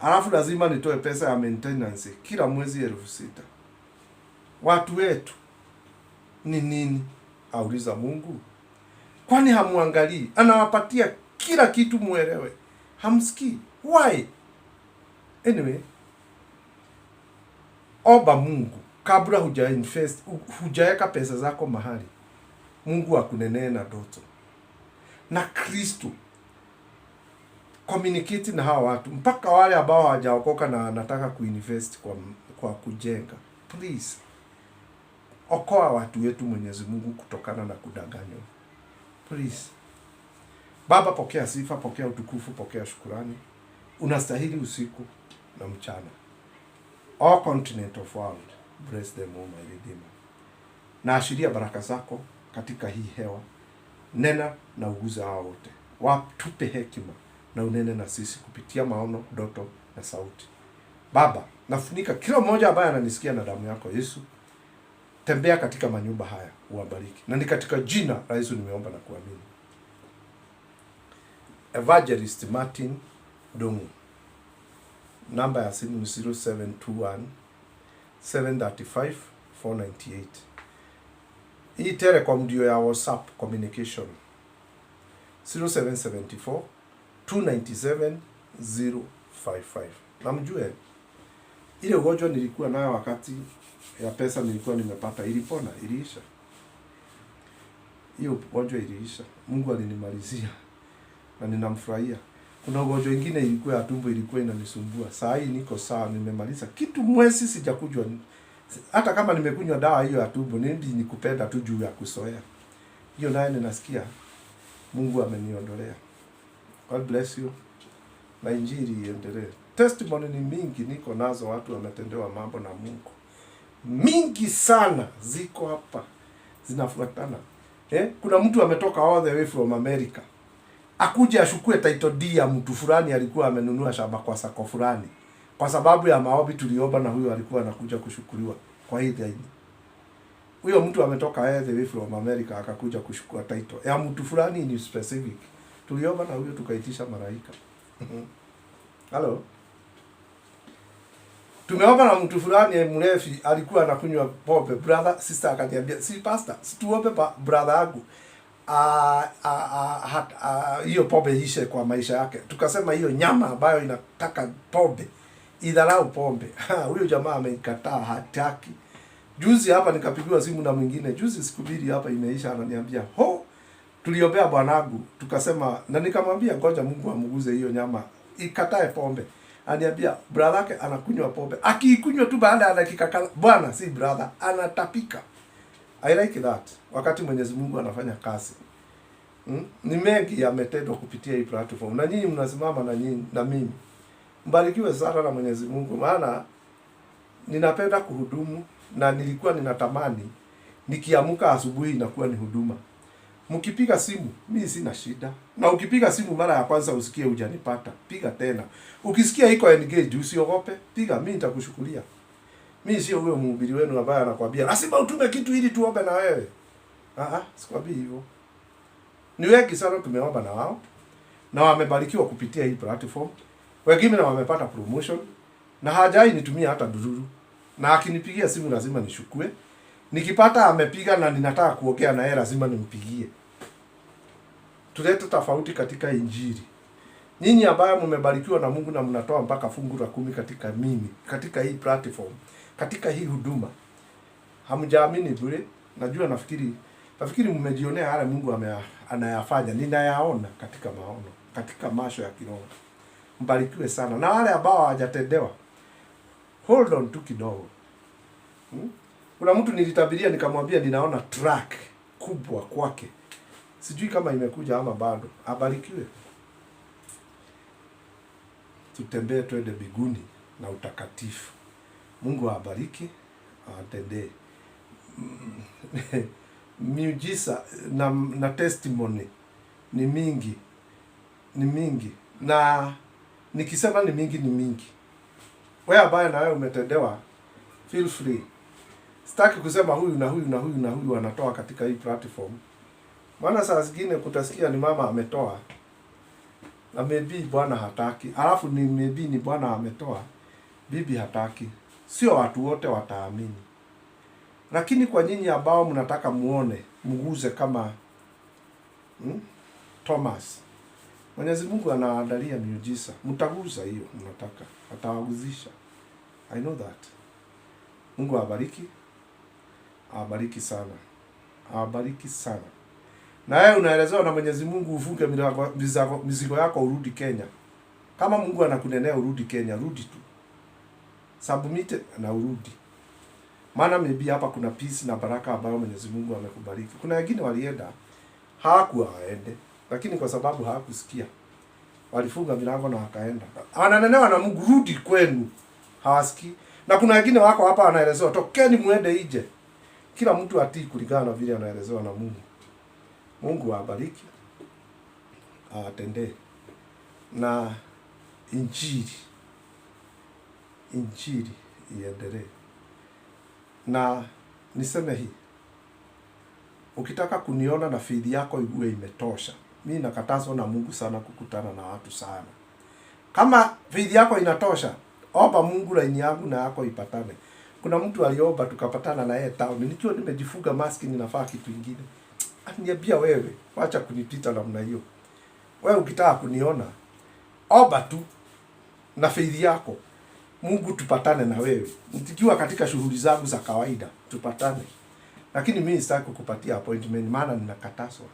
Alafu lazima nitoe pesa ya maintenance kila mwezi 6,000. Watu wetu ni nini? Auliza Mungu. Kwani hamuangalii? Anawapatia kila kitu muelewe. Hamsikii. Why? Anyway, omba Mungu kabla hujaweka pesa zako mahali. Mungu akunenee na ndoto. Na Kristo communicate na hawa watu mpaka wale ambao hawajaokoka na wanataka kuinvest kwa kujenga. Please, okoa watu wetu Mwenyezi Mungu kutokana na kudanganywa. Please. Baba, pokea sifa, pokea utukufu, pokea shukurani. Unastahili usiku na mchana. All continent of world, bless them, O my Redeemer. Na ashiria baraka zako katika hii hewa. Nena na uguze hao wote. Watupe hekima na unene na sisi kupitia maono, ndoto na sauti. Baba, nafunika kila mmoja ambaye ananisikia na damu yako Yesu. Tembea katika manyumba haya, uwabariki. Na ni katika jina la Yesu nimeomba na kuamini. Evangelist Martin Dongu. Namba ya simu ni 0721 735 498. Hii Telecom ndio ya WhatsApp communication. 0774 297 055. Na mjue ile ugonjwa nilikuwa nayo wakati ya pesa nilikuwa nimepata ilipona, iliisha. Hiyo ugonjwa iliisha. Mungu alinimalizia na ninamfurahia. Kuna ugonjwa ingine ilikuwa ya tumbo ilikuwa inanisumbua. Saa hii niko sawa, nimemaliza. Kitu mwezi sijakujwa. Hata kama nimekunywa dawa hiyo ya tumbo, ni kupenda tu juu ya kusoea. Hiyo naye ninasikia Mungu ameniondolea. God bless you. Na injili iendelee. Testimony ni mingi niko nazo, watu wametendewa mambo na Mungu. Mingi sana ziko hapa. Zinafuatana. Kuna mtu ametoka all the way from America. Akuja ashukue title deed ya mtu fulani alikuwa amenunua shamba kwa sako fulani. Kwa sababu ya maombi tuliomba na huyo alikuwa anakuja kushukuriwa kwa hii deni. Huyo mtu ametoka all the way from America akakuja kushukua title ya mtu fulani ni specific. Tuliomba na huyo tukaitisha malaika. Hello. Tumeomba na mtu fulani mrefi alikuwa anakunywa pombe. Brother, sister akaniambia, si pastor, situombe brother yangu hiyo pombe ishe kwa maisha yake. Tukasema hiyo nyama ambayo inataka pombe idharau pombe. Huyo jamaa ameikataa, hataki. Juzi hapa nikapigiwa simu na mwingine. Juzi siku mbili hapa imeisha, ananiambia, tuliombea bwanangu, tukasema, na nikamwambia ngoja Mungu amuguze hiyo nyama ikatae pombe. Aniambia brother yake anakunywa pombe, akiikunywa tu baada ya dakika kadhaa, bwana si brother, anatapika. I like that. Wakati Mwenyezi Mungu anafanya kazi. Ni mengi yametendwa kupitia hii platform. Na nyinyi mnasimama na mimi. Mbarikiwe sana na Mwenyezi Mungu, maana ninapenda kuhudumu na nilikuwa ninatamani nikiamka asubuhi inakuwa ni huduma. Mkipiga simu, mimi sina shida. Na ukipiga simu mara ya kwanza usikie hujanipata, piga tena. Ukisikia iko engage usiogope, piga, mimi nitakushukulia. Mimi sio huyo mhubiri wenu ambaye anakuambia lazima utume kitu ili tuombe na wewe. Sikwambii hivyo. Ni wengi sana tumeomba na wao na wamebarikiwa kupitia hii platform. Wengine na wamepata promotion na hajai nitumia hata dururu. Na akinipigia simu lazima nishukue. Nikipata amepiga na ninataka kuongea na yeye lazima nimpigie. Tulete tofauti katika Injili. Nyinyi ambao mmebarikiwa na Mungu na mnatoa mpaka fungu la 10 katika mimi, katika hii platform, katika hii huduma. Hamjaamini bure. Najua nafikiri mmejionea yale Mungu anayafanya. Ninayaona katika maono, katika macho ya kiroho. Mbarikiwe sana. Na wale ambao hawajatendewa, hold on tu kidogo. Kuna mtu nilitabiria nikamwambia ninaona track kubwa kwake. Sijui kama imekuja ama bado. Abarikiwe. Tutembee twende mbinguni na utakatifu. Mungu awabariki, awatendee. Miujiza na testimony ni mingi. Ni mingi. Na nikisema ni mingi. Wewe ambaye na wewe umetendewa, feel free. Sitaki kusema huyu na huyu na huyu na huyu wanatoa katika hii platform. Maana saa zingine kutasikia ni mama ametoa na maybe bwana hataki. Alafu ni maybe ni bwana ametoa, bibi hataki. Sio watu wote wataamini. Lakini kwa nyinyi ambao mnataka muone, mguze kama Thomas. Mwenyezi Mungu anaandalia miujiza. Mtaguza hiyo mnataka. Atawaguzisha. I know that. Mungu awabariki. Awabariki sana. Awabariki sana. Na wewe unaelezewa na Mwenyezi Mungu ufunge mizigo yako urudi Kenya. Kama Mungu anakunenea urudi Kenya, rudi tu. Submit na urudi. Maana maybe hapa kuna peace na baraka ambayo Mwenyezi Mungu amekubariki. Kuna wengine walienda hawakuwa waende, lakini kwa sababu hawakusikia walifunga milango na wakaenda. Wananenewa na Mungu, rudi kwenu. Hawasikii. Na kuna wengine wako hapa wanaelezewa tokeni muende nje. Kila mtu atii kulingana na vile anaelezewa na Mungu. Mungu awabariki. Awatendee. Na Injili iendelee. Na niseme hii, ukitaka kuniona na faith yako iwe imetosha, mimi nakatazwa na Mungu sana kukutana na watu sana. Kama faith yako inatosha, omba Mungu laini yangu na yako ipatane. Kuna mtu aliomba tukapatana na yeye town. Nikiwa nimejifuga maski ninafaa kitu kingine. Aniambia wewe, acha kunipita namna hiyo. Wewe ukitaka kuniona, omba tu na faith yako. Mungu tupatane na wewe. Nikiwa katika shughuli zangu za kawaida, tupatane. Lakini mimi sitaki kukupatia appointment maana ninakatazwa.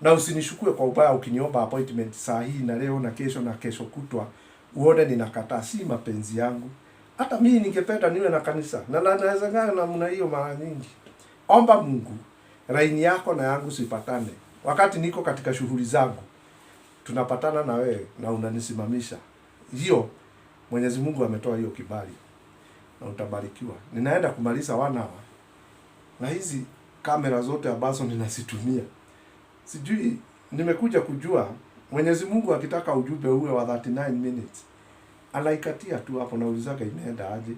Na usinishukue kwa ubaya ukiniomba appointment saa hii na leo na kesho kutwa uone ninakataa, si mapenzi yangu. Hata mimi ningependa niwe na kanisa. Na naweza ngana namna hiyo mara nyingi. Omba Mungu, laini yako na yangu sipatane. Wakati niko katika shughuli zangu, tunapatana na wewe na unanisimamisha. Hiyo Mwenyezi Mungu ametoa hiyo kibali. Na utabarikiwa. Ninaenda kumaliza 1 hour. Na hizi kamera zote ambazo ninazitumia, sijui nimekuja kujua Mwenyezi Mungu akitaka ujumbe uwe wa 39 minutes. Anaikatia tu hapo na ulizaga imeenda aje.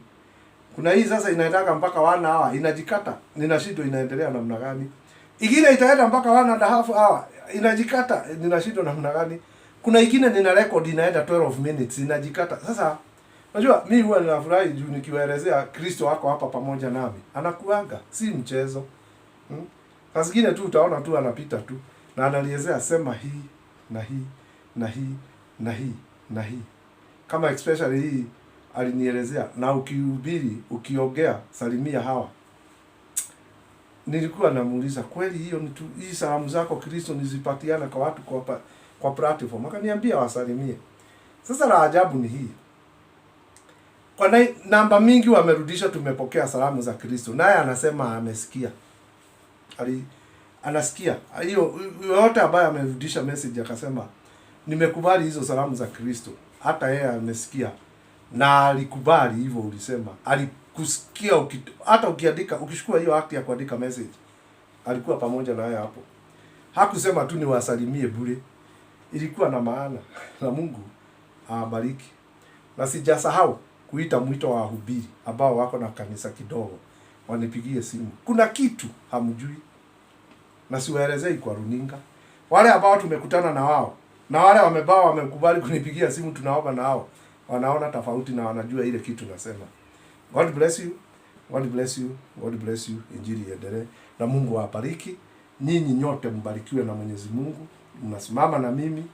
Kuna hii sasa inaendaga mpaka 1 hour, inajikata. Ninashindwa inaendelea namna gani. Ingine itaenda mpaka 1.5 hour, inajikata, ninashindwa namna gani. Kuna ingine nina record inaenda 12 minutes, inajikata. Sasa unajua mimi huwa ninafurahi juu nikiwaelezea Kristo wako hapa pamoja nami. Anakuanga, si mchezo. Sasa zingine tu utaona tu anapita tu na analielezea sema hii na hii na hii na hii na hii. Kama especially hii alinielezea na ukihubiri, ukiongea salimia hawa. nilikuwa namuuliza, kweli hiyo ni hii salamu zako Kristo nizipatiana kwa watu kwa platform? Akaniambia wasalimie. Sasa la ajabu ni hii. Kwa namba mingi wamerudisha tumepokea salamu za Kristo. Naye anasema amesikia. Anasikia. Hiyo yote ambaye amerudisha message akasema nimekubali hizo salamu za Kristo. Hata yeye amesikia. Na alikubali hivyo ulisema. Alikusikia hata ukiandika, ukishukua hiyo act ya kuandika message. Alikuwa pamoja na yeye hapo. Hakusema tu ni wasalimie bure. Ilikuwa na maana. Na Mungu awabariki. Na sijasahau kuita mwito wa wahubiri ambao wako na kanisa kidogo, wanipigie simu. Kuna kitu hamjui na siwaelezei kwa runinga. Wale ambao tumekutana na wao na wale wamekubali kunipigia simu, tunaomba na hao wanaona tofauti na wanajua ile kitu nasema. God bless you. God bless you. God bless you. Injili iendelee na Mungu awabariki. Nyinyi nyote mbarikiwe na Mwenyezi Mungu. Mnasimama na mimi.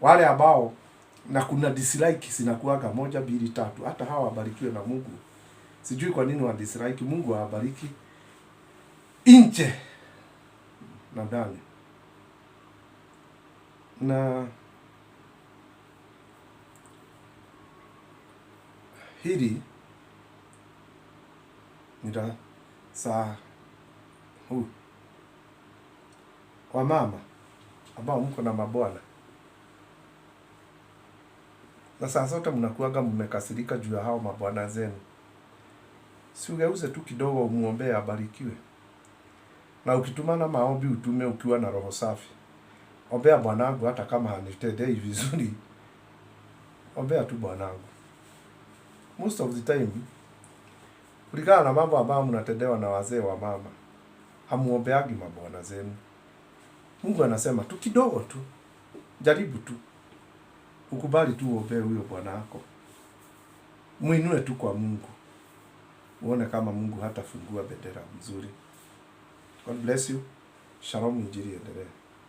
Wale ambao na kuna dislike zinakuaga 1, 2, 3. Hata hawa wabarikiwe na Mungu. Sijui kwa nini wa dislike. Mungu awabariki nje na ndani. Na hili nita saa wamama ambao mko na mabwana na saa zote mnakuaga mmekasirika juu ya hao mabwana zenu, si ugeuze tu kidogo umuombee abarikiwe. Na ukitumana maombi utume ukiwa na roho safi. Ombea bwanangu hata kama hanitendei vizuri. Ombea tu bwanangu. Most of the time kulingana na mambo ambayo mnatendewa na wazee wa mama, hamuombeagi mabwana zenu. Mungu anasema tu kidogo tu. Jaribu tu. Ukubali tu uombee huyo bwana wako. Muinue tu kwa Mungu. Uone kama Mungu hatafungua bendera mzuri. God bless you. Shalom, injili iendelee.